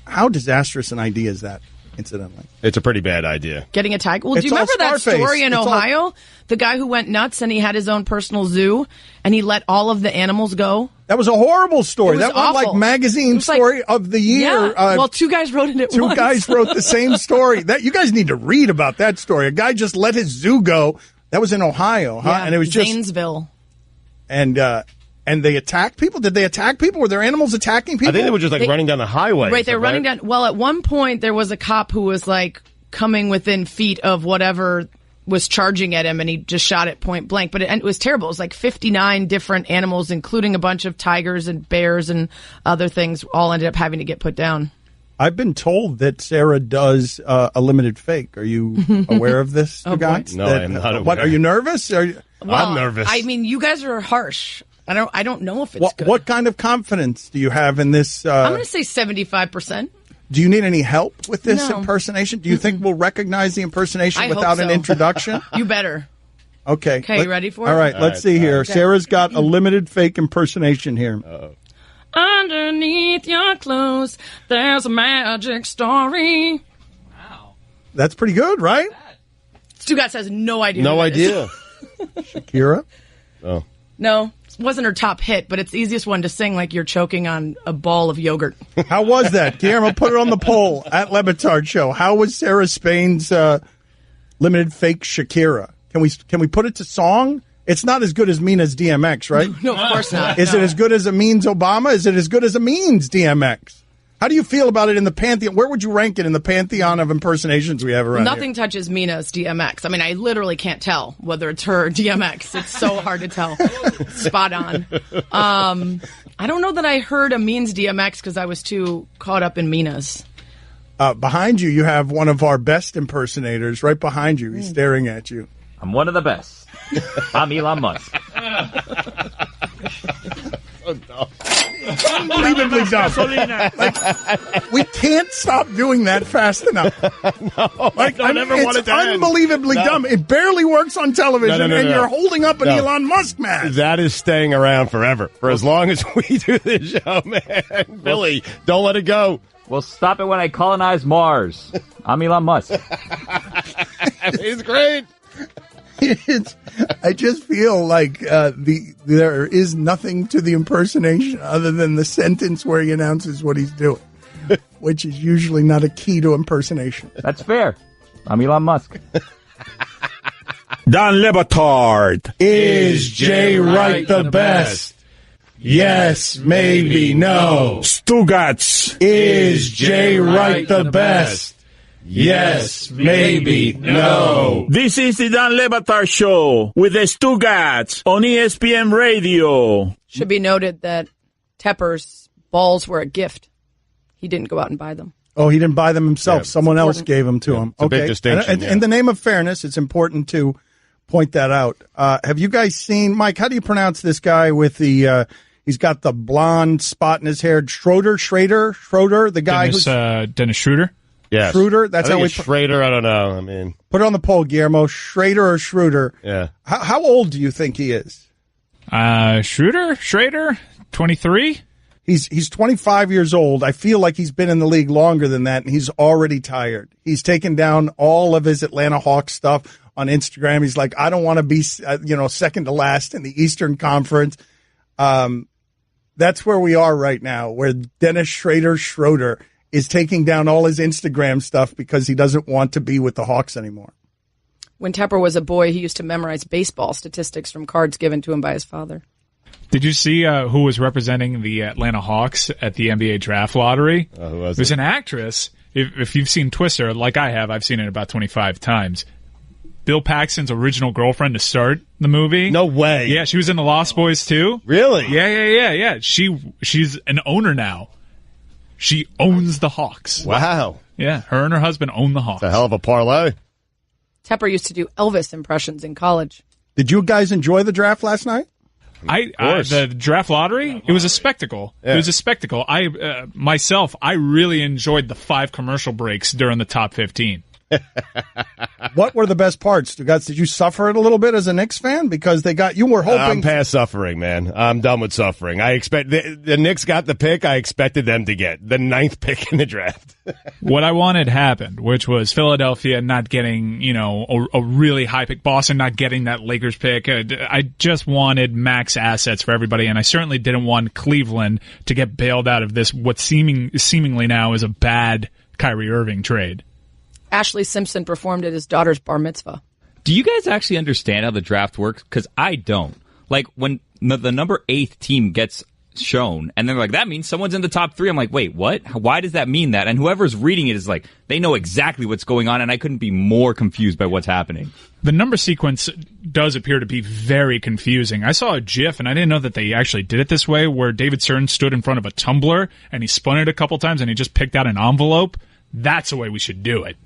How disastrous an idea is that, incidentally? It's a pretty bad idea. Getting a tiger? Well, do you remember that story in Ohio? The guy who went nuts and he had his own personal zoo and he let all of the animals go? That was a horrible story. That went like magazine story of the year. Yeah. Well, 2 guys wrote it at once. 2 guys wrote the same story. You guys need to read about that story. A guy just let his zoo go. That was in Ohio, huh? Yeah, and it was just Zanesville. And they attacked people? Did they attack people? Were there animals attacking people? I think they were just running down the highway. Right, they're running down. Well, at one point there was a cop who was like coming within feet of whatever was charging at him, and he just shot it point blank. But it was terrible. It was like 59 different animals, including a bunch of tigers and bears and other things, all ended up having to get put down. I've been told that Sarah does a limited fake. Are you aware of this, Stugotz? No, I am not aware. What, are you nervous? Well, I'm nervous. I mean, you guys are harsh. I don't know if it's good. What kind of confidence do you have in this? I'm going to say 75%. Do you need any help with this impersonation? Do you think we'll recognize the impersonation without an introduction? You better. Okay. Okay, you ready for it? All right, let's see here. Okay. Sarah's got a limited fake impersonation here. Underneath your clothes, there's a magic story. Wow. That's pretty good, right? Stugotz has no idea. No idea. Shakira? Oh. No. wasn't her top hit, but it's the easiest one to sing like you're choking on a ball of yogurt. How was that? Guillermo, put it on the poll at Le Batard Show. How was Sarah Spain's limited fake Shakira? Can we put it to song? It's not as good as Mina's DMX, right? No, of course not. Is it as good as Amin's Obama? Is it as good as Amin's DMX? How do you feel about it in the pantheon? Where would you rank it in the pantheon of impersonations we have around Nothing touches Mina's DMX. I mean, I literally can't tell whether it's her or DMX. It's so hard to tell. Spot on. I don't know that I heard Amin's DMX because I was too caught up in Mina's. Behind you have one of our best impersonators. Right behind you. He's staring at you. I'm one of the best. I'm Elon Musk. Unbelievably dumb. Like, we can't stop doing that fast enough. It's unbelievably dumb. It barely works on television, and you're holding up an Elon Musk mask. That is staying around forever, for as long as we do this show, man. Billy, don't let it go. Well, stop it when I colonize Mars. I'm Elon Musk. It's great. I just feel like there is nothing to the impersonation other than the sentence where he announces what he's doing, which is usually not a key to impersonation. That's fair. I'm Elon Musk. Don Le Batard. Is Jay Wright the best? Yes, maybe, no. Stugotz. Is Jay Wright the best? Yes, maybe, no. This is the Don Le Batard Show with the Stugotz on ESPN Radio. Should be noted that Tepper's balls were a gift. He didn't go out and buy them. Oh, he didn't buy them himself. Yeah, someone else gave them to him. It's a big distinction. And in the name of fairness, it's important to point that out. Have you guys seen, Mike, how do you pronounce this guy with the, he's got the blonde spot in his hair, Schroeder, the guy Dennis Schroeder? Yes. Schroeder? That's how we Schrader, I don't know. I mean, put it on the poll, Guillermo. Schrader or Schroeder? Yeah. How old do you think he is? Schrader, 23? He's 25 years old. I feel like he's been in the league longer than that, and he's already tired. He's taken down all of his Atlanta Hawks stuff on Instagram. He's like, I don't want to be, second to last in the Eastern Conference. That's where we are right now, where Dennis Schroeder is taking down all his Instagram stuff because he doesn't want to be with the Hawks anymore. When Tepper was a boy, he used to memorize baseball statistics from cards given to him by his father. Did you see who was representing the Atlanta Hawks at the NBA draft lottery? Who was it? It was an actress. If you've seen Twister, like I have, I've seen it about 25 times. Bill Paxton's original girlfriend to start the movie. No way. Yeah, she was in The Lost Boys too. Really? Yeah. She's an owner now. She owns the Hawks. Wow. Yeah, her and her husband own the Hawks. It's a hell of a parlay. Tepper used to do Elvis impressions in college. Did you guys enjoy the draft last night? The draft lottery, it was a spectacle. Yeah. It was a spectacle. I really enjoyed the 5 commercial breaks during the top 15. What were the best parts, Stugotz? Did you suffer it a little bit as a Knicks fan? Because you were hoping. I'm past suffering, man. I'm done with suffering. I expect the Knicks got the pick I expected them to get, the 9th pick in the draft. What I wanted happened, which was Philadelphia not getting, a really high pick, Boston not getting that Lakers pick. I just wanted max assets for everybody, and I certainly didn't want Cleveland to get bailed out of this, what seemingly now is a bad Kyrie Irving trade. Ashley Simpson performed at his daughter's bar mitzvah. Do you guys actually understand how the draft works? Because I don't. Like, when the number 8th team gets shown, and they're like, that means someone's in the top 3. I'm like, wait, what? Why does that mean that? And whoever's reading it is like, they know exactly what's going on, and I couldn't be more confused by what's happening. The number sequence does appear to be very confusing. I saw a GIF, and I didn't know that they actually did it this way, where David Stern stood in front of a tumbler, and he spun it a couple times, and he just picked out an envelope. That's the way we should do it.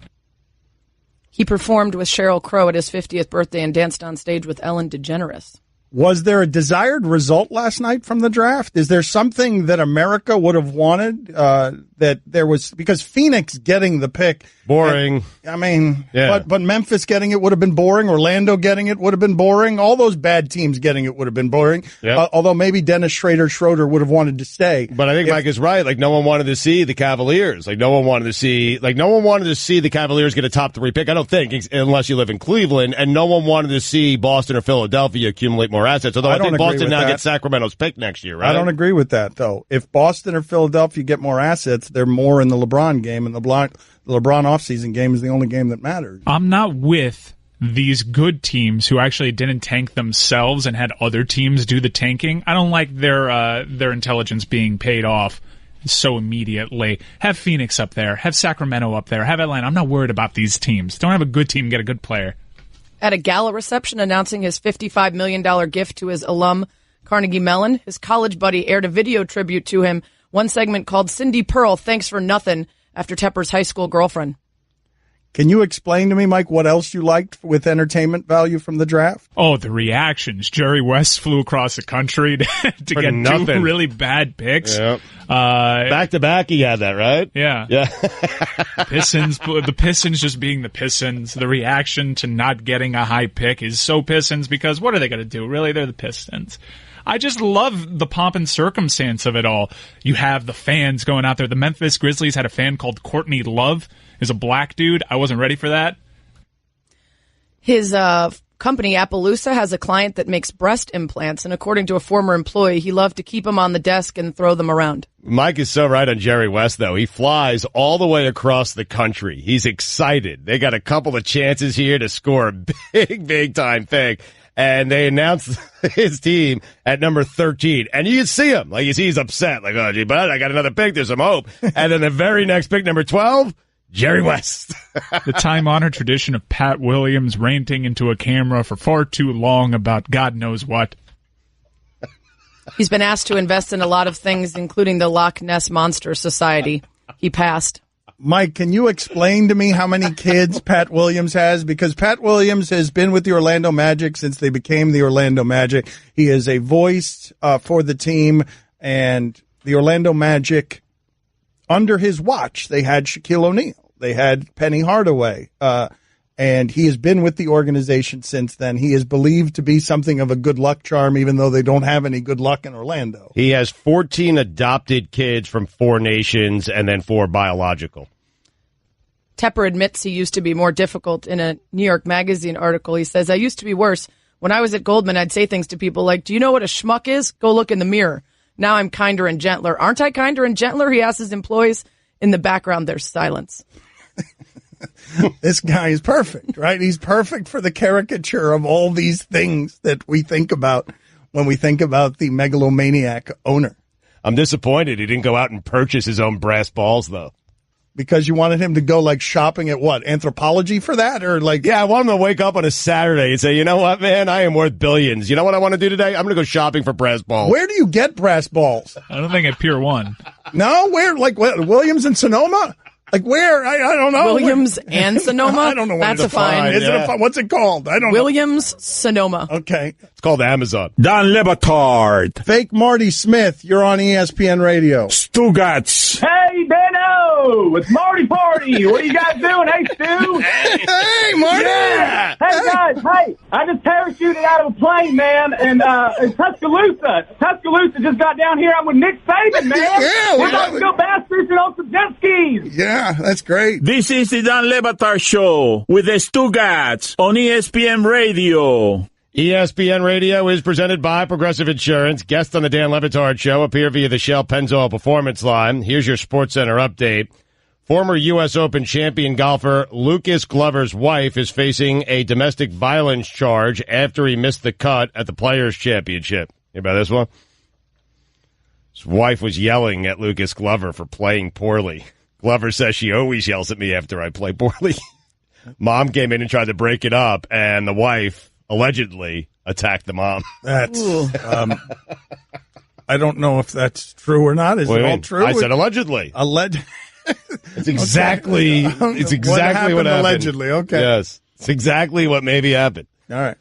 He performed with Sheryl Crow at his 50th birthday and danced on stage with Ellen DeGeneres. Was there a desired result last night from the draft? Is there something that America would have wanted that there was? Because Phoenix getting the pick. Boring. But Memphis getting it would have been boring. Orlando getting it would have been boring. All those bad teams getting it would have been boring. Yep. Although maybe Dennis Schroeder would have wanted to stay. But I think Mike is right. Like, no one wanted to see the Cavaliers. No one wanted to see the Cavaliers get a top 3 pick. I don't think, unless you live in Cleveland. And no one wanted to see Boston or Philadelphia accumulate more more assets. Although I think Boston now gets Sacramento's pick next year, right? I don't agree with that, though. If Boston or Philadelphia get more assets, they're more in the LeBron game, and the LeBron offseason game is the only game that matters. I'm not with these good teams who actually didn't tank themselves and had other teams do the tanking. I don't like their intelligence being paid off so immediately. Have Phoenix up there. Have Sacramento up there. Have Atlanta. I'm not worried about these teams. Don't have a good team, get a good player. At a gala reception announcing his $55 million gift to his alum, Carnegie Mellon, his college buddy aired a video tribute to him, one segment called Cindy Pearl, Thanks for Nothing, after Tepper's high school girlfriend. Can you explain to me, Mike, what else you liked with entertainment value from the draft? Oh, the reactions. Jerry West flew across the country to get nothing. 2 really bad picks. Yep. Back to back, he had that, right? Yeah. The Pistons just being the Pistons. The reaction to not getting a high pick is so Pistons because what are they going to do? Really, they're the Pistons. I just love the pomp and circumstance of it all. You have the fans going out there. The Memphis Grizzlies had a fan called Courtney Love. Is a black dude. I wasn't ready for that. His company, Appaloosa, has a client that makes breast implants, and according to a former employee, he loved to keep them on the desk and throw them around. Mike is so right on Jerry West, though. He flies all the way across the country. He's excited. They got a couple of chances here to score a big time thing. And they announced his team at number 13. And you can see him. Like, you see he's upset. Like, oh, gee, but I got another pick. There's some hope. And then the very next pick, number 12, Jerry West. The time-honored tradition of Pat Williams ranting into a camera for far too long about God knows what. He's been asked to invest in a lot of things, including the Loch Ness Monster Society. He passed. Mike, can you explain to me how many kids Pat Williams has? Because Pat Williams has been with the Orlando Magic since they became the Orlando Magic. He is a voice for the team, and the Orlando Magic, under his watch, they had Shaquille O'Neal. They had Penny Hardaway, and he has been with the organization since then. He is believed to be something of a good luck charm, even though they don't have any good luck in Orlando. He has 14 adopted kids from 4 nations and then 4 biological. Tepper admits he used to be more difficult. In a New York Magazine article, he says, I used to be worse. When I was at Goldman, I'd say things to people like, do you know what a schmuck is? Go look in the mirror. Now I'm kinder and gentler. Aren't I kinder and gentler? He asks his employees. In the background, there's silence. This guy is perfect, right? He's perfect for the caricature of all these things that we think about when we think about the megalomaniac owner. I'm disappointed he didn't go out and purchase his own brass balls, though. Because you wanted him to go, like, shopping at what, Anthropology for that? Or like, yeah, I want him to wake up on a Saturday and say, you know what, man, I am worth billions. You know what I want to do today? I'm going to go shopping for brass balls. Where do you get brass balls? I don't think at Pier 1. No? Where? Like, what, Williams and Sonoma? Like, where? I don't know. Williams and Sonoma? I don't know what That's a fine. Is it a fine? What's it called? I don't know. Williams, Sonoma. Okay. It's called Amazon. Don Le Batard. Fake Marty Smith, you're on ESPN Radio. Stugotz. Hey, Benno! It's Marty Party! What are you guys doing? Hey, Stu! Hey, Marty! Yeah. Hey, guys, hey! I just parachuted out of a plane, man, and in Tuscaloosa. Tuscaloosa just got down here. I'm with Nick Saban, man! Yeah, we're about to go bass fishing on some jet skis! Yeah, that's great. This is the Don Le Batard Show with the Stugotz on ESPN Radio. ESPN Radio is presented by Progressive Insurance. Guests on the Dan Le Batard Show appear via the Shell Pennzoil Performance Line. Here's your SportsCenter update. Former U.S. Open champion golfer Lucas Glover's wife is facing a domestic violence charge after he missed the cut at the Players' Championship. Hear about this one? His wife was yelling at Lucas Glover for playing poorly. Glover says she always yells at me after I play poorly. Mom came in and tried to break it up, and the wife allegedly attacked the mom. That's, I don't know if that's true or not. Is it all true? I said allegedly. It's exactly, okay. It's exactly what happened. Allegedly, okay. Yes. It's exactly what maybe happened. All right.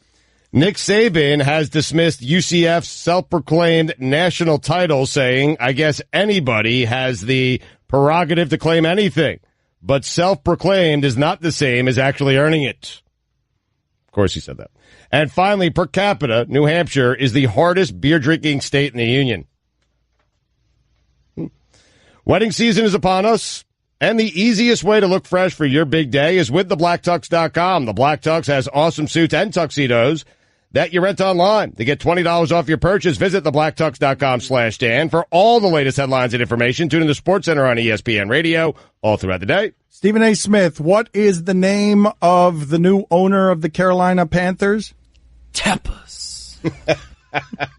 Nick Saban has dismissed UCF's self-proclaimed national title, saying, I guess anybody has the prerogative to claim anything, but self-proclaimed is not the same as actually earning it. Of course he said that. And finally, per capita, New Hampshire is the hardest beer-drinking state in the union. Wedding season is upon us, and the easiest way to look fresh for your big day is with theblacktux.com. The Black Tux has awesome suits and tuxedos that you rent online. To get $20 off your purchase, visit thebblacktux.com/Dan. For all the latest headlines and information, tune in to SportsCenter on ESPN Radio all throughout the day. Stephen A. Smith, what is the name of the new owner of the Carolina Panthers? Tapas.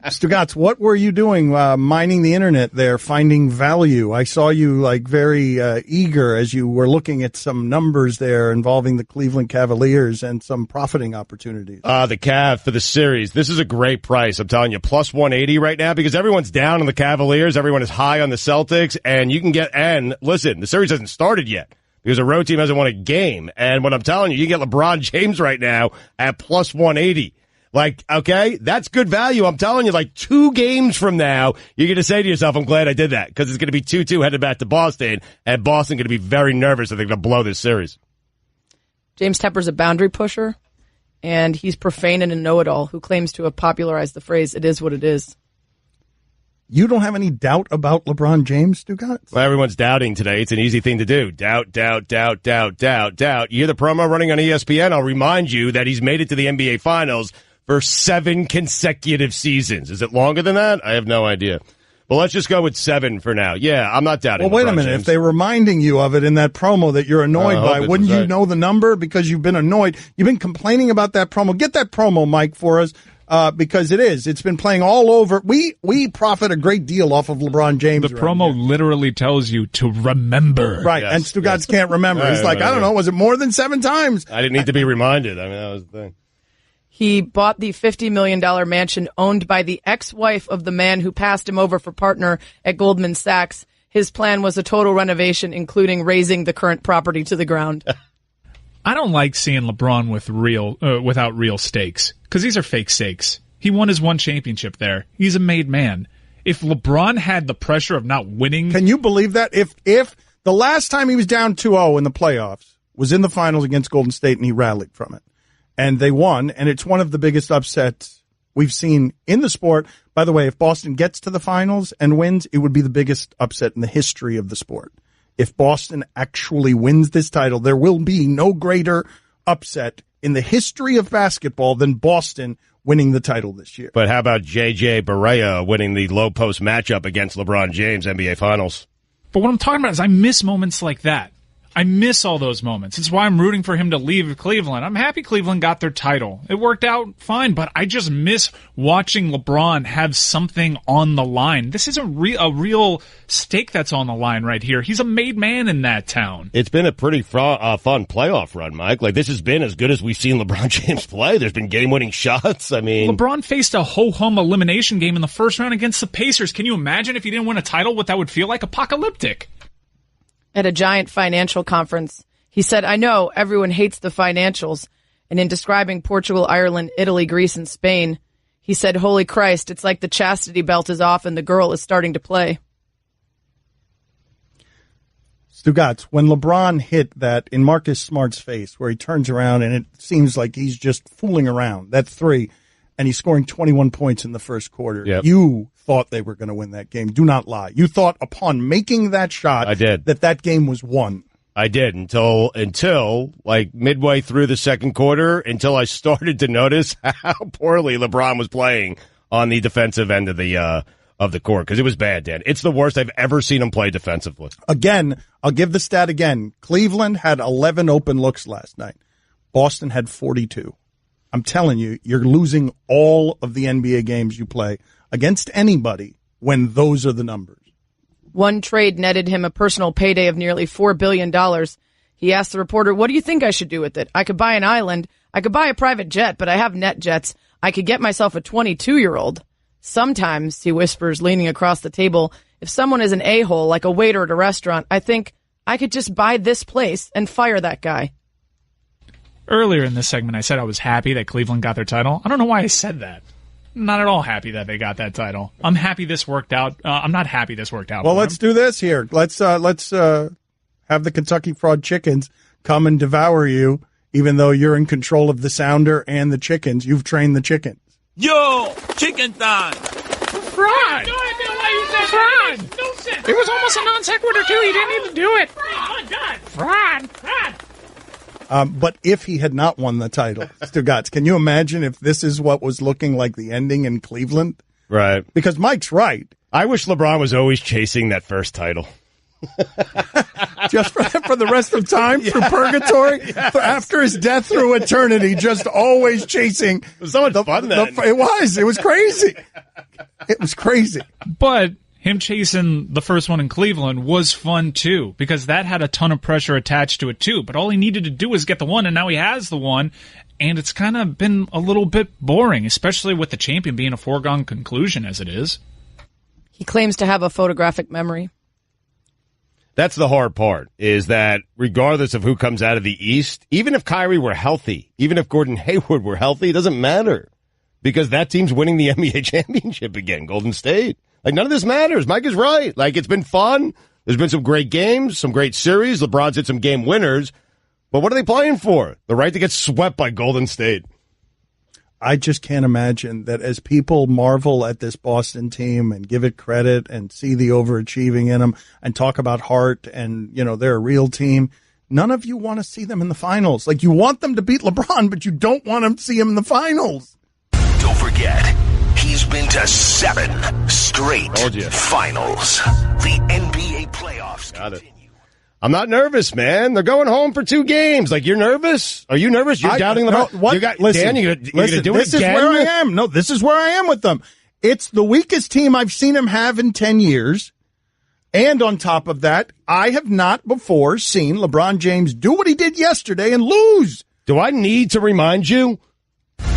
Stugotz, what were you doing mining the internet there, finding value? I saw you very eager as you were looking at some numbers there involving the Cleveland Cavaliers and some profiting opportunities. The Cav for the series. This is a great price. I'm telling you, plus 180 right now because everyone's down on the Cavaliers. Everyone is high on the Celtics. And you can listen, the series hasn't started yet because a road team hasn't won a game. And what I'm telling you, you get LeBron James right now at plus 180. Okay, that's good value. I'm telling you, 2 games from now, you're going to say to yourself, I'm glad I did that, because it's going to be 2-2 headed back to Boston, and Boston going to be very nervous that they're going to blow this series. James Tepper's a boundary pusher, and he's profane and a know-it-all who claims to have popularized the phrase, it is what it is. You don't have any doubt about LeBron James, Stugotz? Well, everyone's doubting today. It's an easy thing to do. Doubt, doubt, doubt, doubt, doubt, doubt. You hear the promo running on ESPN? I'll remind you that he's made it to the NBA Finals for 7 consecutive seasons. Is it longer than that? I have no idea. Well, let's just go with 7 for now. Yeah, I'm not doubting. Well, wait a minute. James. If they're reminding you of it in that promo that you're annoyed by, wouldn't you know the number because you've been annoyed? You've been complaining about that promo. Get that promo, Mike, for us, because it's been playing all over. We profit a great deal off of LeBron James. The promo literally tells you to remember. Right, yes, and Stugotz can't remember. He's like, I don't know, was it more than 7 times? I didn't need to be reminded. I mean, that was the thing. He bought the $50 million mansion owned by the ex-wife of the man who passed him over for partner at Goldman Sachs. His plan was a total renovation, including razing the current property to the ground. I don't like seeing LeBron without real stakes, because these are fake stakes. He won his 1 championship there. He's a made man. If LeBron had the pressure of not winning... Can you believe that? If the last time he was down 2-0 in the playoffs was in the finals against Golden State and he rallied from it, and they won, and it's one of the biggest upsets we've seen in the sport. By the way, if Boston gets to the finals and wins, it would be the biggest upset in the history of the sport. If Boston actually wins this title, there will be no greater upset in the history of basketball than Boston winning the title this year. But how about J.J. Barea winning the low post matchup against LeBron James, NBA Finals? But what I'm talking about is I miss moments like that. I miss all those moments. It's why I'm rooting for him to leave Cleveland. I'm happy Cleveland got their title. It worked out fine, but I just miss watching LeBron have something on the line. This isn't a real stake that's on the line right here. He's a made man in that town. It's been a pretty fun playoff run, Mike. This has been as good as we've seen LeBron James play. There's been game-winning shots. I mean, LeBron faced a ho-hum elimination game in the first round against the Pacers. Can you imagine if he didn't win a title, what that would feel like? Apocalyptic. At a giant financial conference, he said, I know everyone hates the financials. And in describing Portugal, Ireland, Italy, Greece, and Spain, he said, holy Christ, it's like the chastity belt is off and the girl is starting to play. Stugotz, when LeBron hit that in Marcus Smart's face where he turns around and it seems like he's just fooling around, that 3, and he's scoring 21 points in the first quarter. Yep. You thought they were going to win that game. Do not lie. You thought upon making that shot I did. that game was won. I did until midway through the second quarter, until I started to notice how poorly LeBron was playing on the defensive end of the court, because it was bad, Dan. It's the worst I've ever seen him play defensively. Again, I'll give the stat again. Cleveland had 11 open looks last night. Boston had 42. I'm telling you, you're losing all of the NBA games you play against anybody when those are the numbers. One trade netted him a personal payday of nearly $4 billion. He asked the reporter, what do you think I should do with it? I could buy an island. I could buy a private jet, but I have net jets. I could get myself a 22-year-old. Sometimes, he whispers, leaning across the table, if someone is an a-hole, like a waiter at a restaurant, I think I could just buy this place and fire that guy. Earlier in this segment, I said I was happy that Cleveland got their title. I don't know why I said that. I'm not at all happy that they got that title. I'm happy this worked out. I'm not happy this worked out. Well, let's do this here. Let's have the Kentucky Fried Chickens come and devour you, even though you're in control of the sounder and the chickens. You've trained the chickens. Yo, chicken time. Fraud. No idea why you said fraud. No sense. It was almost a non sequitur too. You didn't need to do it. Oh my God. Fraud. But if he had not won the title, Stugotz, can you imagine if this is what was looking like the ending in Cleveland? Right. Because Mike's right. I wish LeBron was always chasing that first title. Just for the rest of time, through purgatory, after his death through eternity, just always chasing. It was so much fun then. It was crazy. It was crazy. But him chasing the first one in Cleveland was fun, too, because that had a ton of pressure attached to it, too. But all he needed to do was get the one, and now he has the one, and it's kind of been a little bit boring, especially with the champion being a foregone conclusion as it is. He claims to have a photographic memory. That's the hard part, is that regardless of who comes out of the East, even if Kyrie were healthy, even if Gordon Hayward were healthy, it doesn't matter. Because that team's winning the NBA championship again, Golden State. Like, none of this matters. Mike is right. Like, it's been fun. There's been some great games, some great series. LeBron's hit some game winners. But what are they playing for? The right to get swept by Golden State. I just can't imagine that as people marvel at this Boston team and give it credit and see the overachieving in them and talk about heart and, you know, they're a real team, none of you want to see them in the finals. Like, you want them to beat LeBron, but you don't want them to see him in the finals. Don't forget, he's been to 7 straight finals. The NBA playoffs continue. I'm not nervous, man. They're going home for 2 games. Like, you're nervous? Are you nervous? You're doubting them? Listen, Dan, you're gonna do this it again? Is where I am. No, this is where I am with them. It's the weakest team I've seen him have in 10 years. And on top of that, I have not before seen LeBron James do what he did yesterday and lose. Do I need to remind you?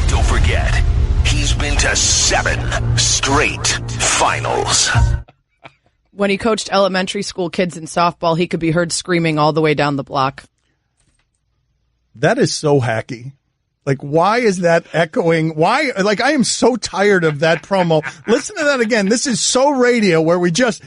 Don't forget, he's been to 7 straight finals. When he coached elementary school kids in softball, he could be heard screaming all the way down the block. That is so hacky. Like, why is that echoing? Why? Like, I am so tired of that promo. Listen to that again. This is so radio where we just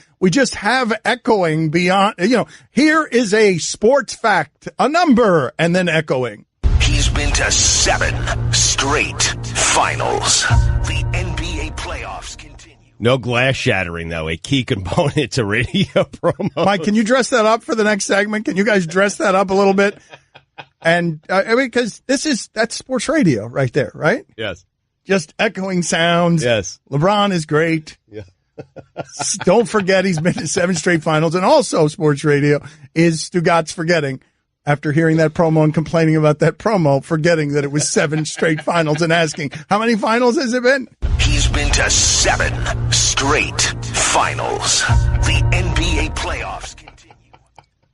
have echoing beyond, you know, here is a sports fact, a number, and then echoing. He's been to 7 straight finals. The NBA playoffs continue. No glass shattering, though, a key component to radio promo. Mike, can you dress that up for the next segment? Can you guys dress that up a little bit? And I mean, because that's sports radio right there, right? Yes. Just echoing sounds. Yes. LeBron is great. Yeah. Don't forget he's been to 7 straight finals. And also sports radio is Stugotz forgetting, after hearing that promo and complaining about that promo, forgetting that it was 7 straight finals and asking, how many finals has it been? He's been to 7 straight finals. The NBA playoffs continue.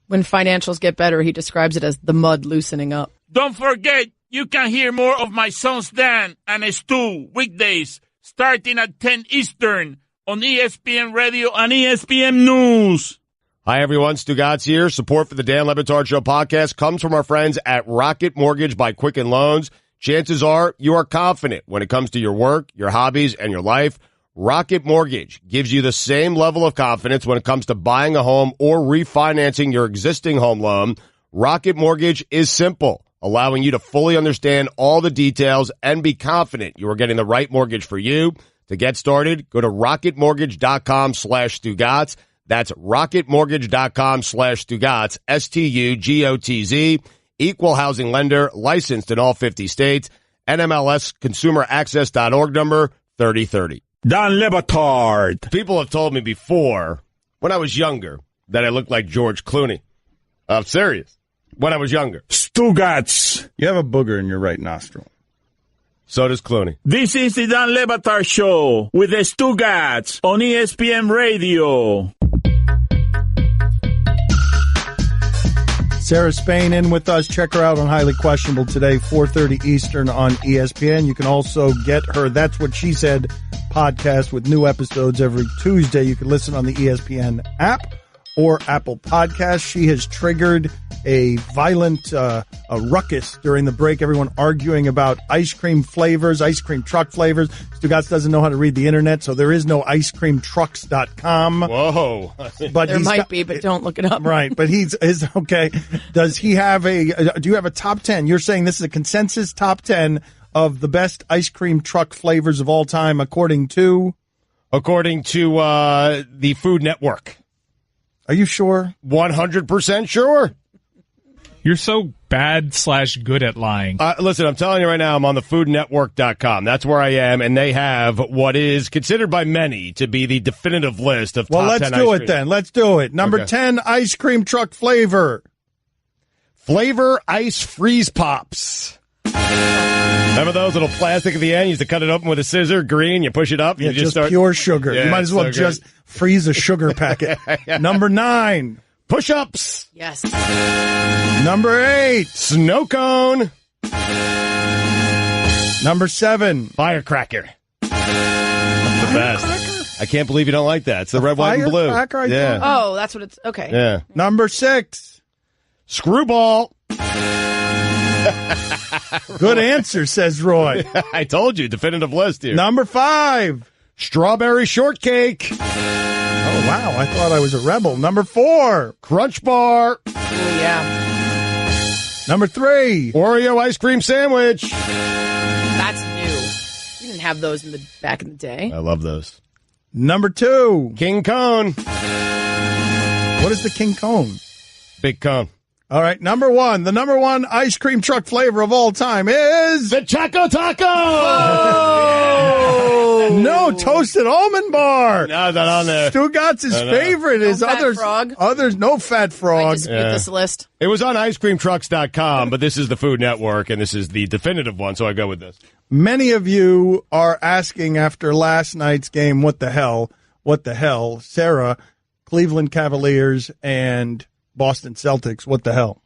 When financials get better, he describes it as the mud loosening up. Don't forget, you can hear more of my sons Dan and Stu weekdays starting at 10 Eastern on ESPN Radio and ESPN News. Hi, everyone. Stugotz here. Support for the Dan Le Batard Show podcast comes from our friends at Rocket Mortgage by Quicken Loans. Chances are you are confident when it comes to your work, your hobbies, and your life. Rocket Mortgage gives you the same level of confidence when it comes to buying a home or refinancing your existing home loan. Rocket Mortgage is simple, allowing you to fully understand all the details and be confident you are getting the right mortgage for you. To get started, go to rocketmortgage.com/Stugotz. That's rocketmortgage.com/Stugotz, Stugotz, equal housing lender, licensed in all 50 states, NMLS consumeraccess.org number 3030. Dan Le Batard. People have told me before, when I was younger, that I looked like George Clooney. I'm serious. When I was younger. Stugotz. You have a booger in your right nostril. So does Clooney. This is the Dan Le Batard Show with the Stugotz on ESPN Radio. Sarah Spain in with us. Check her out on Highly Questionable today, 4:30 Eastern on ESPN. You can also get her That's What She Said podcast with new episodes every Tuesday. You can listen on the ESPN app or Apple Podcasts. She has triggered a violent a ruckus during the break, everyone arguing about ice cream flavors, ice cream truck flavors. Stugotz doesn't know how to read the internet, so there is no icecreamtrucks.com. Whoa. But there might be, but don't look it up. Right, but he's okay. Does he have do you have a top 10? You're saying this is a consensus top 10 of the best ice cream truck flavors of all time, according to the Food Network. Are you sure? 100% sure. You're so bad/good at lying. Listen, I'm telling you right now, I'm on the foodnetwork.com. That's where I am, and they have what is considered by many to be the definitive list of top 10 let's do it then. Let's do it. Number 10, ice cream truck flavor. Flavor Ice Freeze Pops. Remember those little plastic at the end? You used to cut it open with a scissor, green, you push it up. Yeah, you just start... pure sugar. Yeah, you might as well just freeze a sugar packet. Yeah. Number 9. Push-ups. Yes. Number 8. Snow cone. Number 7. Firecracker. The best. I can't believe you don't like that. It's the red, white, and blue. Firecracker? Yeah. Oh, that's what it's... Okay. Yeah. Number 6. Screwball. Good answer, says Roy. I told you, definitive list here. Number 5. Strawberry shortcake. Oh, wow. I thought I was a rebel. Number 4. Crunch bar. Yeah. Number 3. Oreo ice cream sandwich. That's new. We didn't have those back in the day. I love those. Number 2. King cone. What is the king cone? Big cone. All right, number 1. The number 1 ice cream truck flavor of all time is... the Choco Taco! Oh! No, toasted almond bar. No, not on there. Stugotz's favorite is no others. Fat frog. Others, no fat frog. I dispute this list. It was on icecreamtrucks.com, but this is the Food Network, and this is the definitive one, so I go with this. Many of you are asking after last night's game, what the hell? What the hell? Sarah, Cleveland Cavaliers and Boston Celtics, what the hell?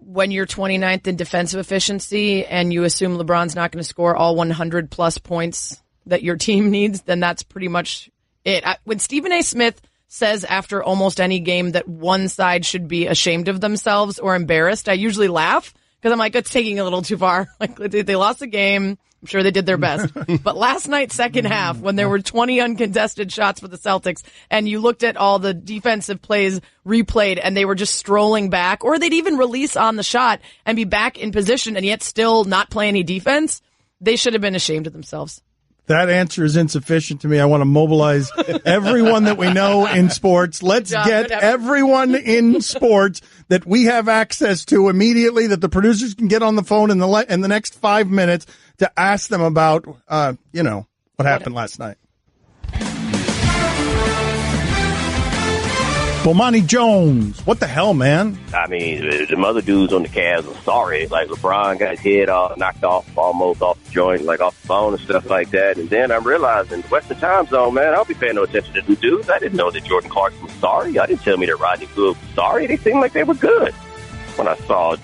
When you're 29th in defensive efficiency and you assume LeBron's not going to score all 100-plus points that your team needs, then that's pretty much it. When Stephen A. Smith says after almost any game that one side should be ashamed of themselves or embarrassed, I usually laugh because I'm like, it's taking a little too far. Like, they lost the game. I'm sure they did their best. But last night, second half, when there were 20 uncontested shots for the Celtics, and you looked at all the defensive plays replayed, and they were just strolling back, or they'd even release on the shot and be back in position and yet still not play any defense, they should have been ashamed of themselves. That answer is insufficient to me. I want to mobilize everyone that we know in sports. Let's get everyone in sports that we have access to immediately, that the producers can get on the phone in the next 5 minutes to ask them about, what happened last night. Bomani Jones, what the hell, man? I mean, the other dudes on the Cavs are sorry. Like, LeBron got his head knocked off, almost off the joint, like off the phone and stuff like that. And then I'm realizing the Western time zone, man, I don't be paying no attention to the dudes. I didn't know that Jordan Clarkson was sorry. I didn't tell me that Rodney Hood was sorry. They seemed like they were good when I saw,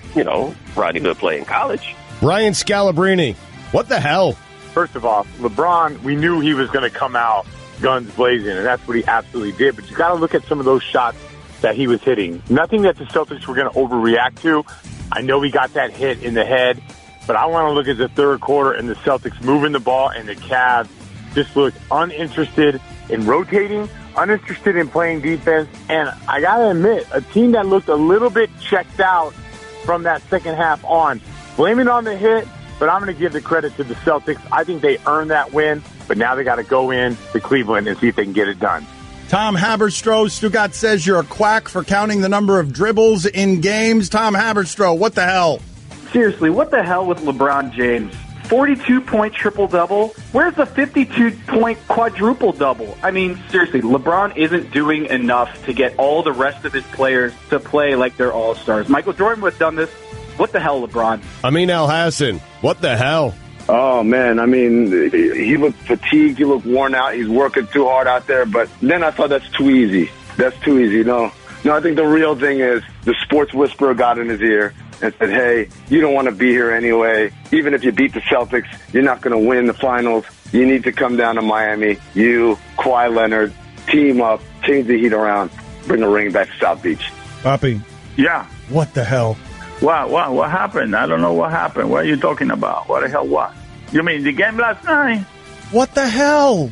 Rodney Hood play in college. Brian Scalabrine, what the hell? First of all, LeBron, we knew he was going to come out guns blazing, and that's what he absolutely did. But you got to look at some of those shots that he was hitting. Nothing that the Celtics were going to overreact to. I know he got that hit in the head, but I want to look at the third quarter and the Celtics moving the ball, and the Cavs just looked uninterested in rotating, uninterested in playing defense. And I got to admit, a team that looked a little bit checked out from that second half on. Blame it on the hit, but I'm going to give the credit to the Celtics. I think they earned that win, but now they got to go in to Cleveland and see if they can get it done. Tom Haberstroh, Stugotz says you're a quack for counting the number of dribbles in games. Tom Haberstroh, what the hell? Seriously, what the hell with LeBron James? 42-point triple-double? Where's the 52-point quadruple-double? I mean, seriously, LeBron isn't doing enough to get all the rest of his players to play like they're all-stars. Michael Jordan would have done this. What the hell, LeBron? Amin Al-Hassan, what the hell? Oh, man, I mean, he looked fatigued, he looked worn out, he's working too hard out there, but then I thought that's too easy. That's too easy, no, I think the real thing is the sports whisperer got in his ear and said, hey, you don't want to be here anyway. Even if you beat the Celtics, you're not going to win the finals. You need to come down to Miami. You, Kawhi Leonard, team up, change the heat around, bring the ring back to South Beach. Papi. Yeah. What the hell? What happened? I don't know what happened. What are you talking about? What the hell what? You mean the game last night? What the hell?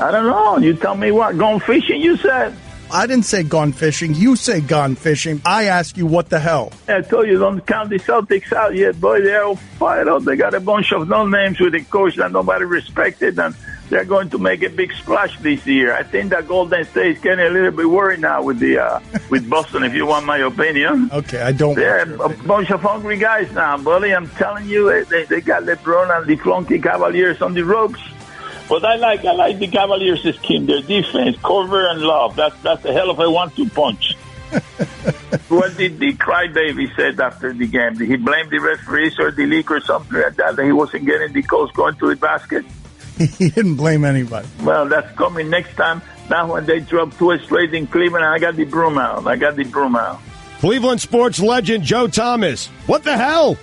I don't know. You tell me what. Gone fishing, you said? I didn't say gone fishing. You say gone fishing. I ask you what the hell. I told you don't count the Celtics out yet, boy. They're all fired up. They got a bunch of no names with a coach that nobody respected. And they're going to make a big splash this year. I think that Golden State is getting a little bit worried now with with Boston, if you want my opinion. Okay, I don't. They're a bunch of hungry guys now, buddy. I'm telling you, they got LeBron and the flunky Cavaliers on the ropes. But I like the Cavaliers' scheme, their defense, cover and love. That's a hell of a 1-2 punch. What did the crybaby said after the game? Did he blame the referees or the league or something like that he wasn't getting the calls going to the basket? He didn't blame anybody. Well, that's coming next time. Now when they drop 2 straight in Cleveland, I got the broom out. Cleveland sports legend Joe Thomas. What the hell?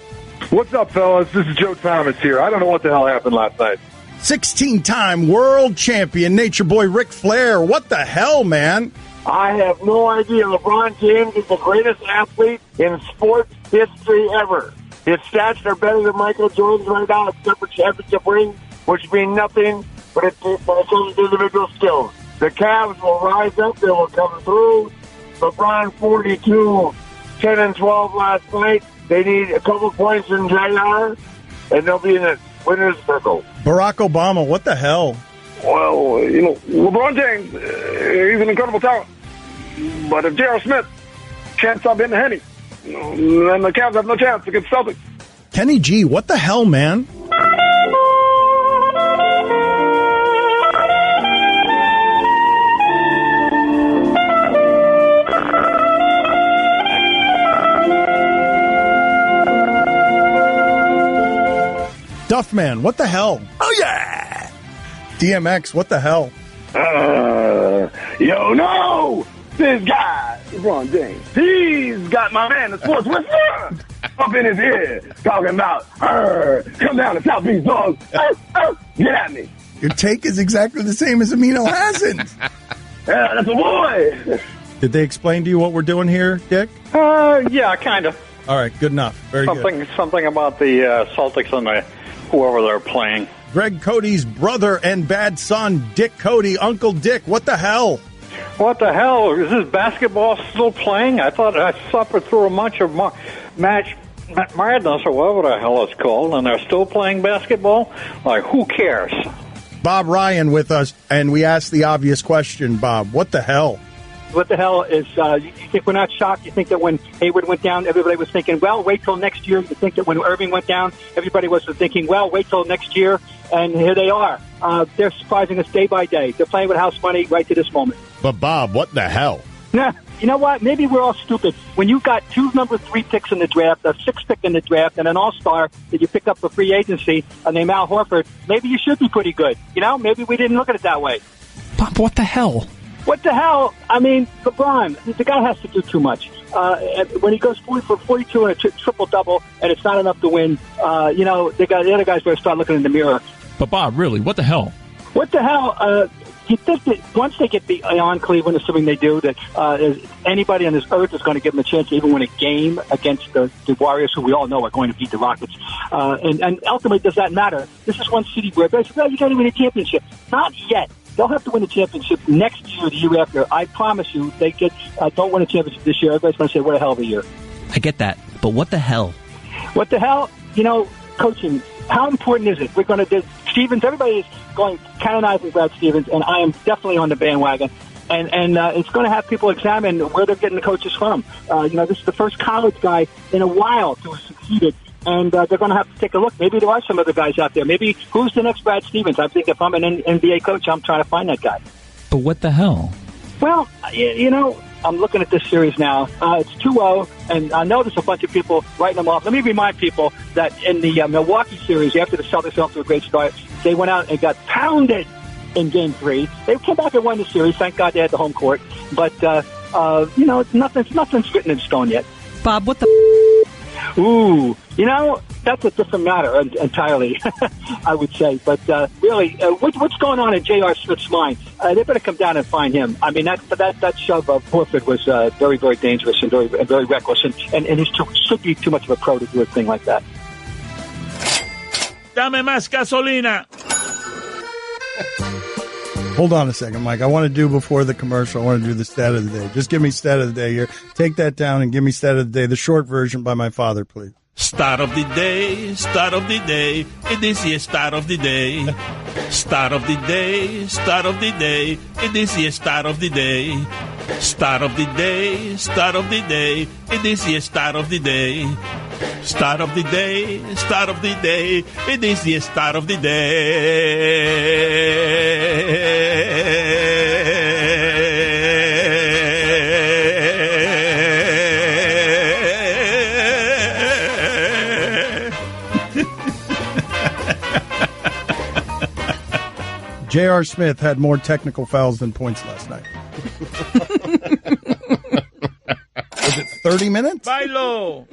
What's up, fellas? This is Joe Thomas here. I don't know what the hell happened last night. 16-time world champion Nature Boy Ric Flair. What the hell, man? I have no idea. LeBron James is the greatest athlete in sports history ever. His stats are better than Michael Jordan's right now, except for championship rings, which mean nothing, but it's his individual skills. The Cavs will rise up. They will come through. LeBron 42, 10 and 12 last night. They need a couple points in JR, and they'll be in the winner's circle. Barack Obama, what the hell? Well, LeBron James, he's an incredible talent. But if J.R. Smith can't stop hitting the Henny, then the Cavs have no chance against Celtics. Kenny G, what the hell, man? Duffman, what the hell? Oh, yeah! DMX, what the hell? No! This guy, LeBron James, he's got my man, the sports whisperer, up in his ear, talking about, come down to South Beach, dog. Get at me. Your take is exactly the same as Amino Hassan's. Yeah, that's a boy. Did they explain to you what we're doing here, Dick? Yeah, kind of. All right, good enough. Very good. Something about the Celtics and whoever they're playing. Greg Cody's brother and bad son, Dick Cody. Uncle Dick, what the hell? What the hell? Is this basketball still playing? I thought I suffered through a bunch of match madness or whatever the hell it's called, and they're still playing basketball? Like, who cares? Bob Ryan with us, and we asked the obvious question, Bob. What the hell? What the hell is, you think we're not shocked? You think that when Hayward went down, everybody was thinking, well, wait till next year. You think that when Irving went down, everybody was thinking, well, wait till next year. And here they are. They're surprising us day by day. They're playing with house money right to this moment. But, Bob, what the hell? Nah, you know what? Maybe we're all stupid. When you got 2 number 3 picks in the draft, a 6th pick in the draft, and an all-star that you pick up for free agency, named Al Horford, maybe you should be pretty good. Maybe we didn't look at it that way. Bob, what the hell? What the hell? I mean, LeBron, the guy has to do too much. When he goes 40 for 42 and a triple-double, and it's not enough to win, the other guys better start looking in the mirror. But, Bob, really, what the hell? What the hell? You think that once they get beyond Cleveland, assuming they do, that anybody on this earth is going to give them a chance to even win a game against the Warriors, who we all know are going to beat the Rockets. And ultimately, does that matter? This is one city where they say, well, you got to win a championship. Not yet. They'll have to win a championship next year, the year after. I promise you, they don't win a championship this year. Everybody's going to say, what a hell of a year. I get that, but what the hell? What the hell? Coaching, how important is it? We're going to do Stevens. Everybody is going canonizing Brad Stevens, and I am definitely on the bandwagon. And it's going to have people examine where they're getting the coaches from. This is the first college guy in a while to have succeeded. And they're going to have to take a look. Maybe there are some other guys out there. Maybe who's the next Brad Stevens? I think if I'm an NBA coach, I'm trying to find that guy. But what the hell? Well, I'm looking at this series now. It's 2-0, and I know there's a bunch of people writing them off. Let me remind people that in the Milwaukee series, after the Celtics got off to a great start, they went out and got pounded in Game 3. They came back and won the series. Thank God they had the home court. But, nothing's written in stone yet. Bob, what the... Ooh, that's a different matter entirely, I would say. But really, what's going on in J.R. Smith's mind? They better come down and find him. I mean, that shove of Horford was very, very dangerous and very reckless, and he should be too much of a pro to do a thing like that. Dame más gasolina. Hold on a second, Mike. I want to do before the commercial. I want to do the stat of the day. Just give me stat of the day here. Take that down and give me stat of the day, the short version by my father, please. Start of the day, start of the day, it is the start of the day. Start of the day, start of the day, it is the start of the day. Start of the day, start of the day, it is the start of the day. Start of the day, start of the day, it is the start of the day. J.R. Smith had more technical fouls than points last night. Was it 30 minutes? Bailo.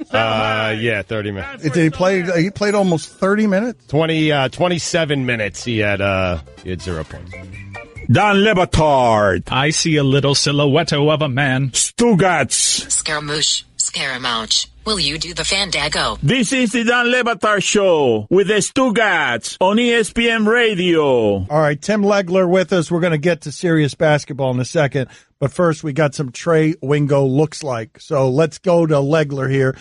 Yeah, 30 minutes. Did he play? He played almost 30 minutes. 27 minutes. He had 0 points. Dan Le Batard. I see a little silhouette of a man. Stugotz. Scaramouche, Scaramouche. Will you do the Fandango? This is the Dan Le Batard Show with the Stugotz on ESPN Radio. All right, Tim Legler with us. We're going to get to serious basketball in a second. But first, we got some Trey Wingo looks like. So let's go to Legler here.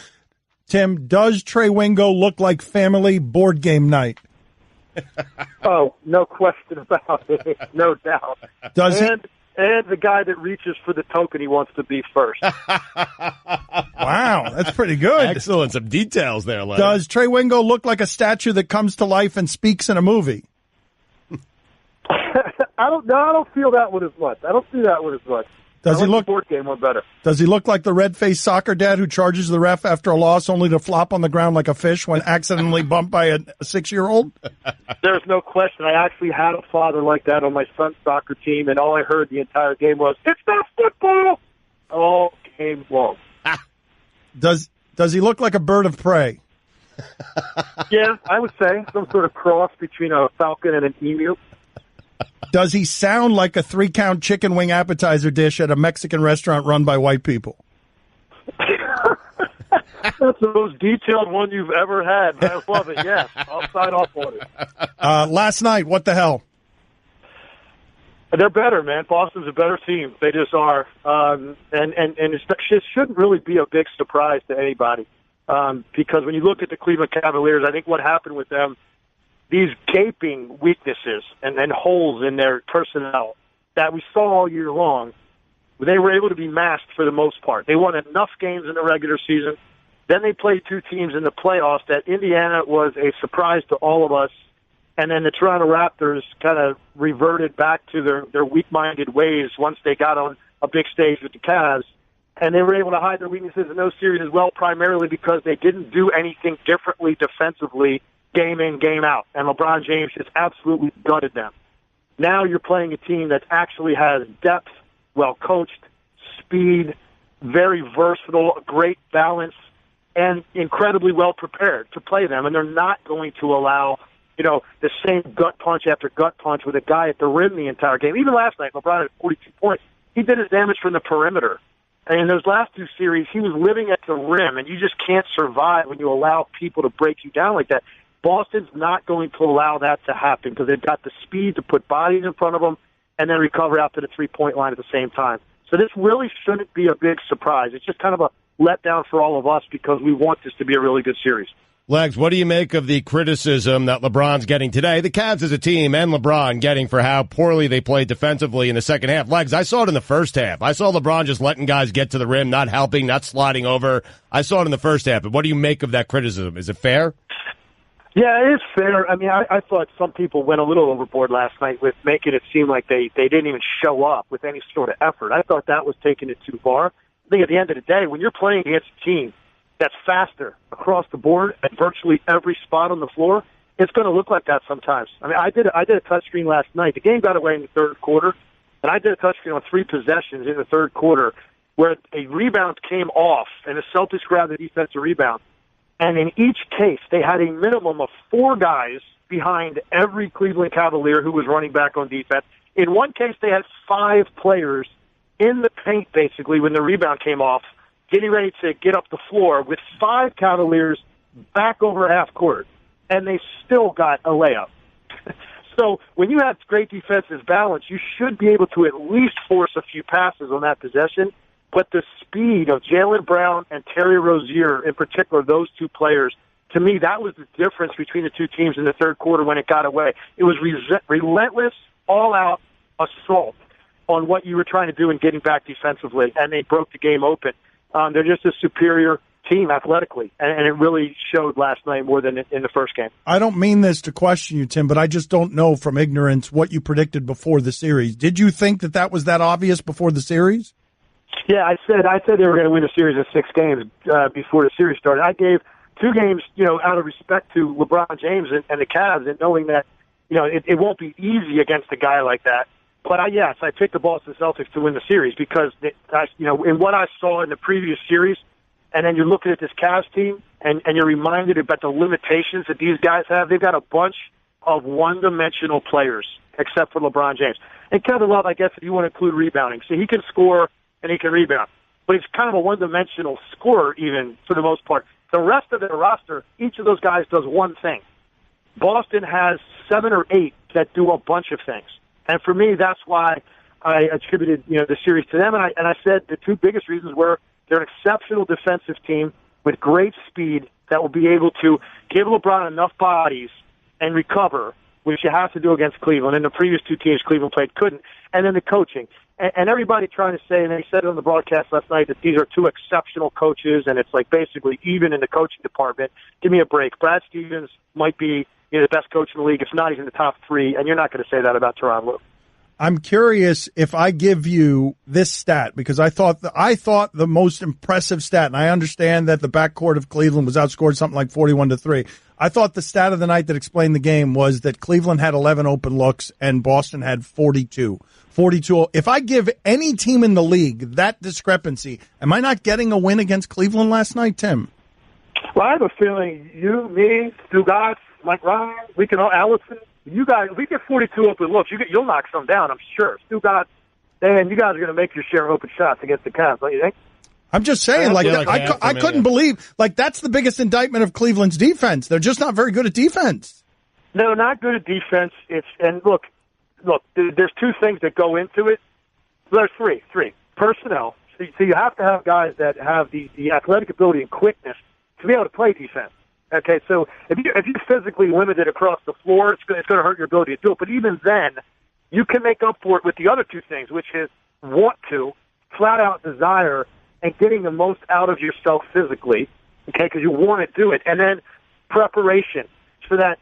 Tim, does Trey Wingo look like family board game night? Oh, no question about it. No doubt. And the guy that reaches for the token he wants to be first. Wow, that's pretty good. Excellent. Some details there, Larry. Does Trey Wingo look like a statue that comes to life and speaks in a movie? I don't feel that one as much. I don't see that one as much. Does he look the board game one better? Does he look like the red-faced soccer dad who charges the ref after a loss only to flop on the ground like a fish when accidentally bumped by a 6-year-old? There's no question. I actually had a father like that on my son's soccer team, and all I heard the entire game was, "It's not football!" All game long. Does he look like a bird of prey? Yeah, I would say some sort of cross between a falcon and an emu. Does he sound like a 3-count chicken wing appetizer dish at a Mexican restaurant run by white people? That's the most detailed one you've ever had. I love it, yes. I'll sign off on it. Last night, what the hell? They're better, man. Boston's a better team. They just are. And it shouldn't really be a big surprise to anybody. Because when you look at the Cleveland Cavaliers, I think what happened with them, these gaping weaknesses and holes in their personnel that we saw all year long, they were able to be masked for the most part. They won enough games in the regular season. Then they played two teams in the playoffs that Indiana was a surprise to all of us. And then the Toronto Raptors kind of reverted back to their weak-minded ways once they got on a big stage with the Cavs. And they were able to hide their weaknesses in those series as well, primarily because they didn't do anything differently defensively game in, game out. And LeBron James just absolutely gutted them. Now you're playing a team that actually has depth, well coached, speed, very versatile, great balance, and incredibly well prepared to play them. And they're not going to allow, the same gut punch after gut punch with a guy at the rim the entire game. Even last night, LeBron had 42 points. He did his damage from the perimeter. And in those last two series, he was living at the rim, and you just can't survive when you allow people to break you down like that. Boston's not going to allow that to happen because they've got the speed to put bodies in front of them and then recover out to the three-point line at the same time. So this really shouldn't be a big surprise. It's just kind of a letdown for all of us because we want this to be a really good series. Legs, what do you make of the criticism that LeBron's getting today, the Cavs as a team and LeBron getting for how poorly they played defensively in the second half? Legs, I saw it in the first half. I saw LeBron just letting guys get to the rim, not helping, not sliding over. I saw it in the first half. But what do you make of that criticism? Is it fair? Yeah, it is fair. I mean, I thought some people went a little overboard last night with making it seem like they didn't even show up with any sort of effort. I thought that was taking it too far. I think at the end of the day, when you're playing against a team that's faster across the board at virtually every spot on the floor, it's going to look like that sometimes. I mean, I did a touchscreen last night. The game got away in the third quarter, and I did a touchscreen on 3 possessions in the third quarter where a rebound came off, and the Celtics grabbed the defensive rebound. And in each case, they had a minimum of 4 guys behind every Cleveland Cavalier who was running back on defense. In one case, they had 5 players in the paint, basically, when the rebound came off, getting ready to get up the floor with 5 Cavaliers back over half court. And they still got a layup. So when you have great defensive balance, you should be able to at least force a few passes on that possession. But the speed of Jaylen Brown and Terry Rozier, in particular, those two players, to me, that was the difference between the two teams in the third quarter when it got away. It was relentless, all-out assault on what you were trying to do in getting back defensively, and they broke the game open. They're just a superior team athletically, and it really showed last night more than in the first game. I don't mean this to question you, Tim, but I just don't know from ignorance what you predicted before the series. Did you think that was that obvious before the series? Yeah, I said they were going to win a series of 6 games before the series started. I gave 2 games, out of respect to LeBron James and the Cavs, and knowing that, it won't be easy against a guy like that. But I picked the Boston Celtics to win the series because, in what I saw in the previous series, and then you're looking at this Cavs team, and you're reminded about the limitations that these guys have. They've got a bunch of one-dimensional players, except for LeBron James. And Kevin Love, I guess, if you want to include rebounding. So he can score and he can rebound. But he's kind of a one-dimensional scorer, even, for the most part. The rest of their roster, each of those guys does one thing. Boston has 7 or 8 that do a bunch of things. And for me, that's why I attributed, the series to them. And I said the 2 biggest reasons were they're an exceptional defensive team with great speed that will be able to give LeBron enough bodies and recover, which you have to do against Cleveland. And the previous 2 teams Cleveland played couldn't. And then the coaching. And everybody trying to say, and they said it on the broadcast last night, that these are 2 exceptional coaches, and it's like basically even in the coaching department. Give me a break. Brad Stevens might be the best coach in the league, if not, he's in the top 3, and you're not going to say that about Tyronn Lue. I'm curious if I give you this stat, because I thought the most impressive stat, and I understand that the backcourt of Cleveland was outscored something like 41-3. I thought the stat of the night that explained the game was that Cleveland had 11 open looks and Boston had 42. 42. If I give any team in the league that discrepancy, am I not getting a win against Cleveland last night, Tim? Well, I have a feeling you, me, Stugotz, Mike Ryan, Allison, you guys, if we get 42 open looks, you'll knock some down, I'm sure. Stugotz, Dan, you guys are going to make your share of open shots against the Cavs, don't you think? I'm just saying, I couldn't believe, that's the biggest indictment of Cleveland's defense. They're just not very good at defense. No, not good at defense. Look, there's 2 things that go into it. There's 3. Personnel. So you have to have guys that have the athletic ability and quickness to be able to play defense. Okay, so if you're physically limited across the floor, it's going to hurt your ability to do it. But even then, you can make up for it with the other 2 things, which is want to, flat-out desire, and getting the most out of yourself physically, okay, because you want to do it. And then preparation, so that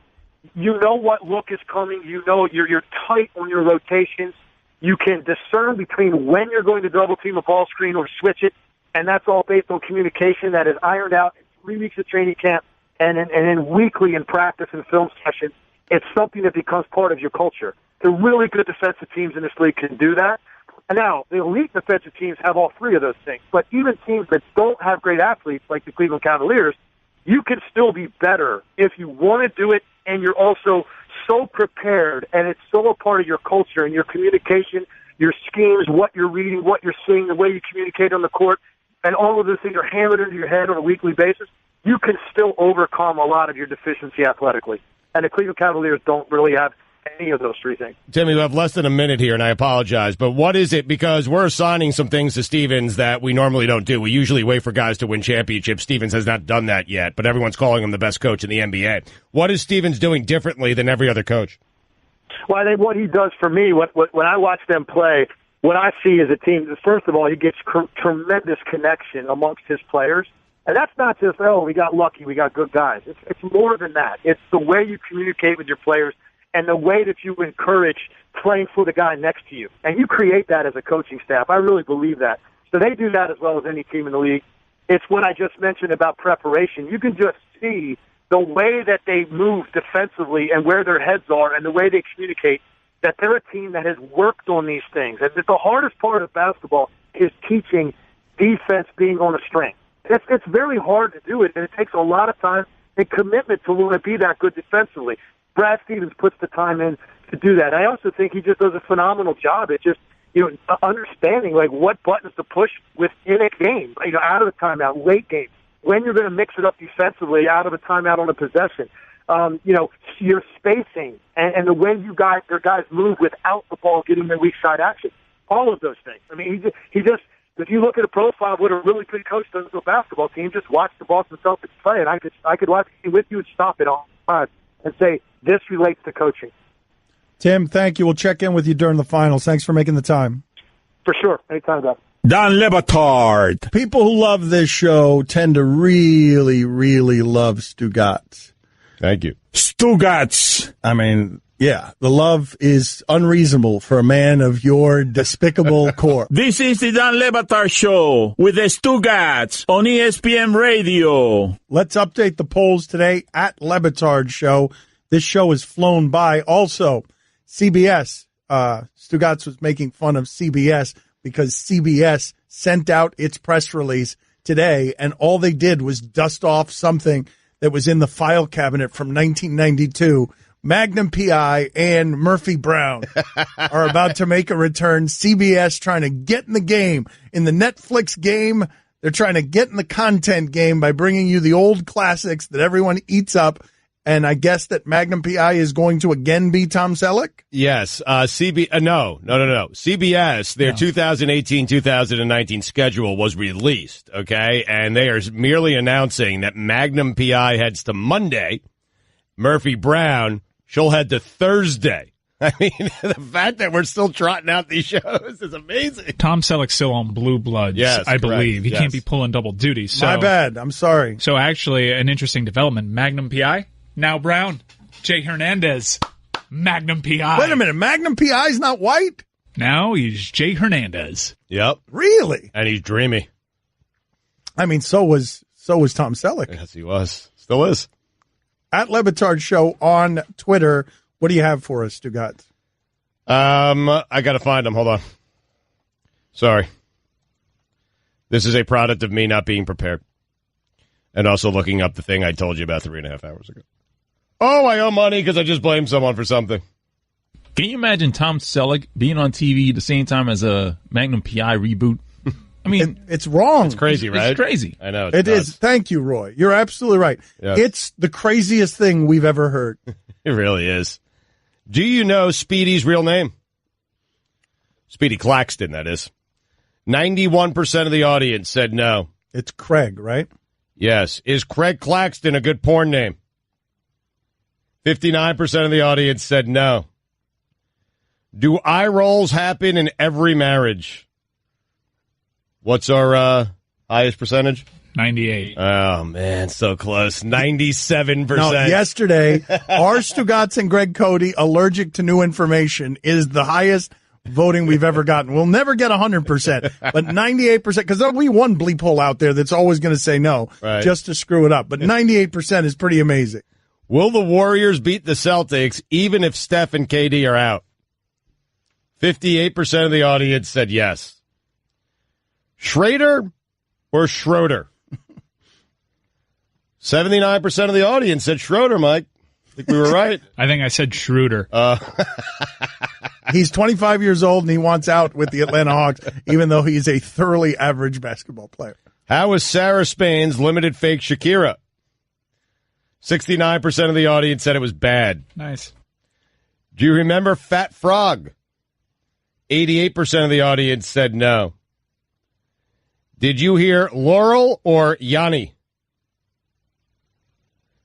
you know what look is coming, you're tight on your rotations, you can discern between when you're going to double team a ball screen or switch it, and that's all based on communication that is ironed out in 3 weeks of training camp and then weekly in practice and film sessions. It's something that becomes part of your culture. The really good defensive teams in this league can do that. And now, the elite defensive teams have all 3 of those things. But even teams that don't have great athletes, like the Cleveland Cavaliers, you can still be better if you want to do it, and you're also so prepared, and it's so a part of your culture and your communication, your schemes, what you're reading, what you're seeing, the way you communicate on the court, and all of those things are hammered into your head on a weekly basis. You can still overcome a lot of your deficiency athletically. And the Cleveland Cavaliers don't really have any of those 3 things. Timmy, we have less than a minute here, and I apologize, but what is it? Because we're assigning some things to Stevens that we normally don't do. We usually wait for guys to win championships. Stevens has not done that yet, but everyone's calling him the best coach in the NBA. What is Stevens doing differently than every other coach? Well, I think what he does for me, when I watch them play, what I see is a team, first of all, he gets tremendous connection amongst his players. And that's not just, we got lucky, we got good guys. It's more than that. It's the way you communicate with your players and the way that you encourage playing for the guy next to you. And you create that as a coaching staff. I really believe that. So they do that as well as any team in the league. It's what I just mentioned about preparation. You can just see the way that they move defensively and where their heads are and the way they communicate, that they're a team that has worked on these things. And the hardest part of basketball is teaching defense being on a string. It's very hard to do it, and it takes a lot of time and commitment to want to be that good defensively. Brad Stevens puts the time in to do that. I also think he just does a phenomenal job at just, understanding what buttons to push within a game, out of a timeout, late game, when you're going to mix it up defensively, out of a timeout on a possession. Your spacing and the way your guys move without the ball getting their weak side action. All of those things. I mean, he just if you look at a profile of what a really good coach does to a basketball team, just watch the Boston Celtics play, and I could watch it with you and stop it all the time and say, this relates to coaching. Tim, thank you. We'll check in with you during the finals. Thanks for making the time. For sure. Anytime, guys. Don Le Batard. People who love this show tend to really, really love Stugotz. Thank you. Stugotz. I mean, yeah, the love is unreasonable for a man of your despicable core. This is the Don Le Batard Show with the Stugotz on ESPN Radio. Let's update the polls today at Le Batard Show. This show is flown by. Also, CBS. Stugotz was making fun of CBS because CBS sent out its press release today, and all they did was dust off something that was in the file cabinet from 1992. Magnum P.I. and Murphy Brown are about to make a return. CBS trying to get in the game, in the Netflix game. They're trying to get in the content game by bringing you the old classics that everyone eats up. And I guess that Magnum P.I. is going to again be Tom Selleck? Yes. No. CBS, their 2018-2019 schedule was released, okay? And they are merely announcing that Magnum P.I. heads to Monday. Murphy Brown, she'll head to Thursday. I mean, the fact that we're still trotting out these shows is amazing. Tom Selleck's still on Blue Bloods, yes, I believe. He yes. can't be pulling double duty. So, my bad. I'm sorry. So actually, an interesting development. Magnum P.I., now Brown. Jay Hernandez, Magnum P.I. Wait a minute. Magnum P.I. is not white? Now he's Jay Hernandez. Yep. Really? And he's dreamy. I mean, so was Tom Selleck. Yes, he was. Still is. At Le Batard Show on Twitter. What do you have for us, Stugotz? I got to find him. Hold on. Sorry. This is a product of me not being prepared. And also looking up the thing I told you about 3.5 hours ago. Oh, I owe money because I just blamed someone for something. Can you imagine Tom Selleck being on TV the same time as a Magnum P.I. reboot? I mean, it's wrong. It's crazy, right? It's crazy. I know. It is. Thank you, Roy. You're absolutely right. Yes. It's the craziest thing we've ever heard. It really is. Do you know Speedy's real name? Speedy Claxton, that is. 91% of the audience said no. It's Craig, right? Yes. Is Craig Claxton a good porn name? 59% of the audience said no. Do eye rolls happen in every marriage? What's our highest percentage? 98. Oh, man, so close. 97%. No, yesterday, our Stugotz and Greg Cody, allergic to new information, is the highest voting we've ever gotten. We'll never get 100%, but 98%, because there'll be one bleep hole out there that's always going to say no, right, just to screw it up. But 98% is pretty amazing. Will the Warriors beat the Celtics even if Steph and KD are out? 58% of the audience said yes. Schrader or Schroeder? 79% of the audience said Schroeder, Mike. I think we were right. I think I said Schroeder. He's 25 years old, and he wants out with the Atlanta Hawks, even though he's a thoroughly average basketball player. How was Sarah Spain's limited fake Shakira? 69% of the audience said it was bad. Nice. Do you remember Fat Frog? 88% of the audience said no. Did you hear Laurel or Yanni?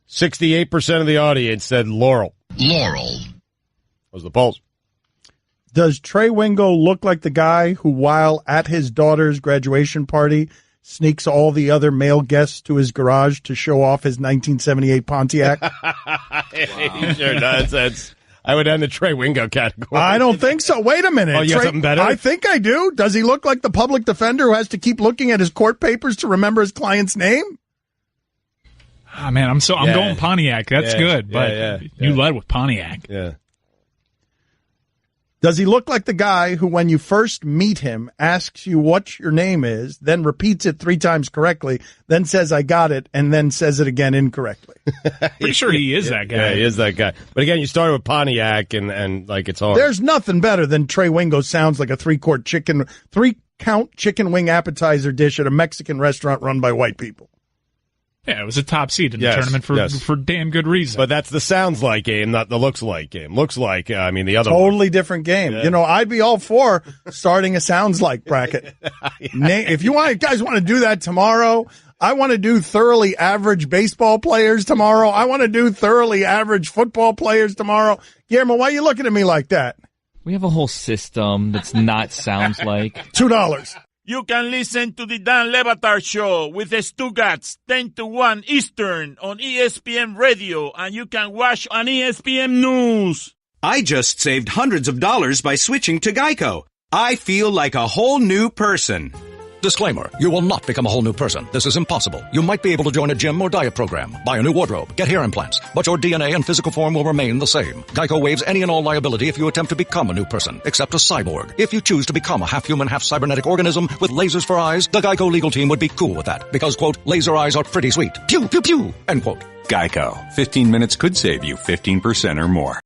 68% of the audience said Laurel. Laurel. Was the polls. Does Trey Wingo look like the guy who, while at his daughter's graduation party, sneaks all the other male guests to his garage to show off his 1978 Pontiac? He sure does. I would end the Trey Wingo category. I don't think so. Wait a minute. Oh, you got something better? I think I do. Does he look like the public defender who has to keep looking at his court papers to remember his client's name? Ah, man, I'm going Pontiac. That's good, but you led with Pontiac. Yeah. Does he look like the guy who, when you first meet him, asks you what your name is, then repeats it 3 times correctly, then says, I got it, and then says it again incorrectly? Pretty sure he is that guy. Yeah, he is that guy. But again, you started with Pontiac, and like, it's hard. There's nothing better than Trey Wingo sounds like a 3-count chicken wing appetizer dish at a Mexican restaurant run by white people. Yeah, it was a top seed in the tournament for damn good reason. But that's the sounds like game, not the looks like game. Looks like, the other totally different game. Yeah. I'd be all for starting a sounds like bracket. If you guys want to do that tomorrow, I want to do thoroughly average baseball players tomorrow. I want to do thoroughly average football players tomorrow. Guillermo, why are you looking at me like that? We have a whole system that's not sounds like. $2. You can listen to the Dan Le Batard Show with the Stugotz 10 to 1 Eastern on ESPN Radio, and you can watch on ESPN News. I just saved hundreds of dollars by switching to Geico. I feel like a whole new person. Disclaimer, you will not become a whole new person. This is impossible. You might be able to join a gym or diet program, buy a new wardrobe, get hair implants, but your DNA and physical form will remain the same. Geico waives any and all liability if you attempt to become a new person, except a cyborg. If you choose to become a half-human, half-cybernetic organism with lasers for eyes, the Geico legal team would be cool with that, because, quote, laser eyes are pretty sweet. Pew, pew, pew, end quote. Geico. 15 minutes could save you 15% or more.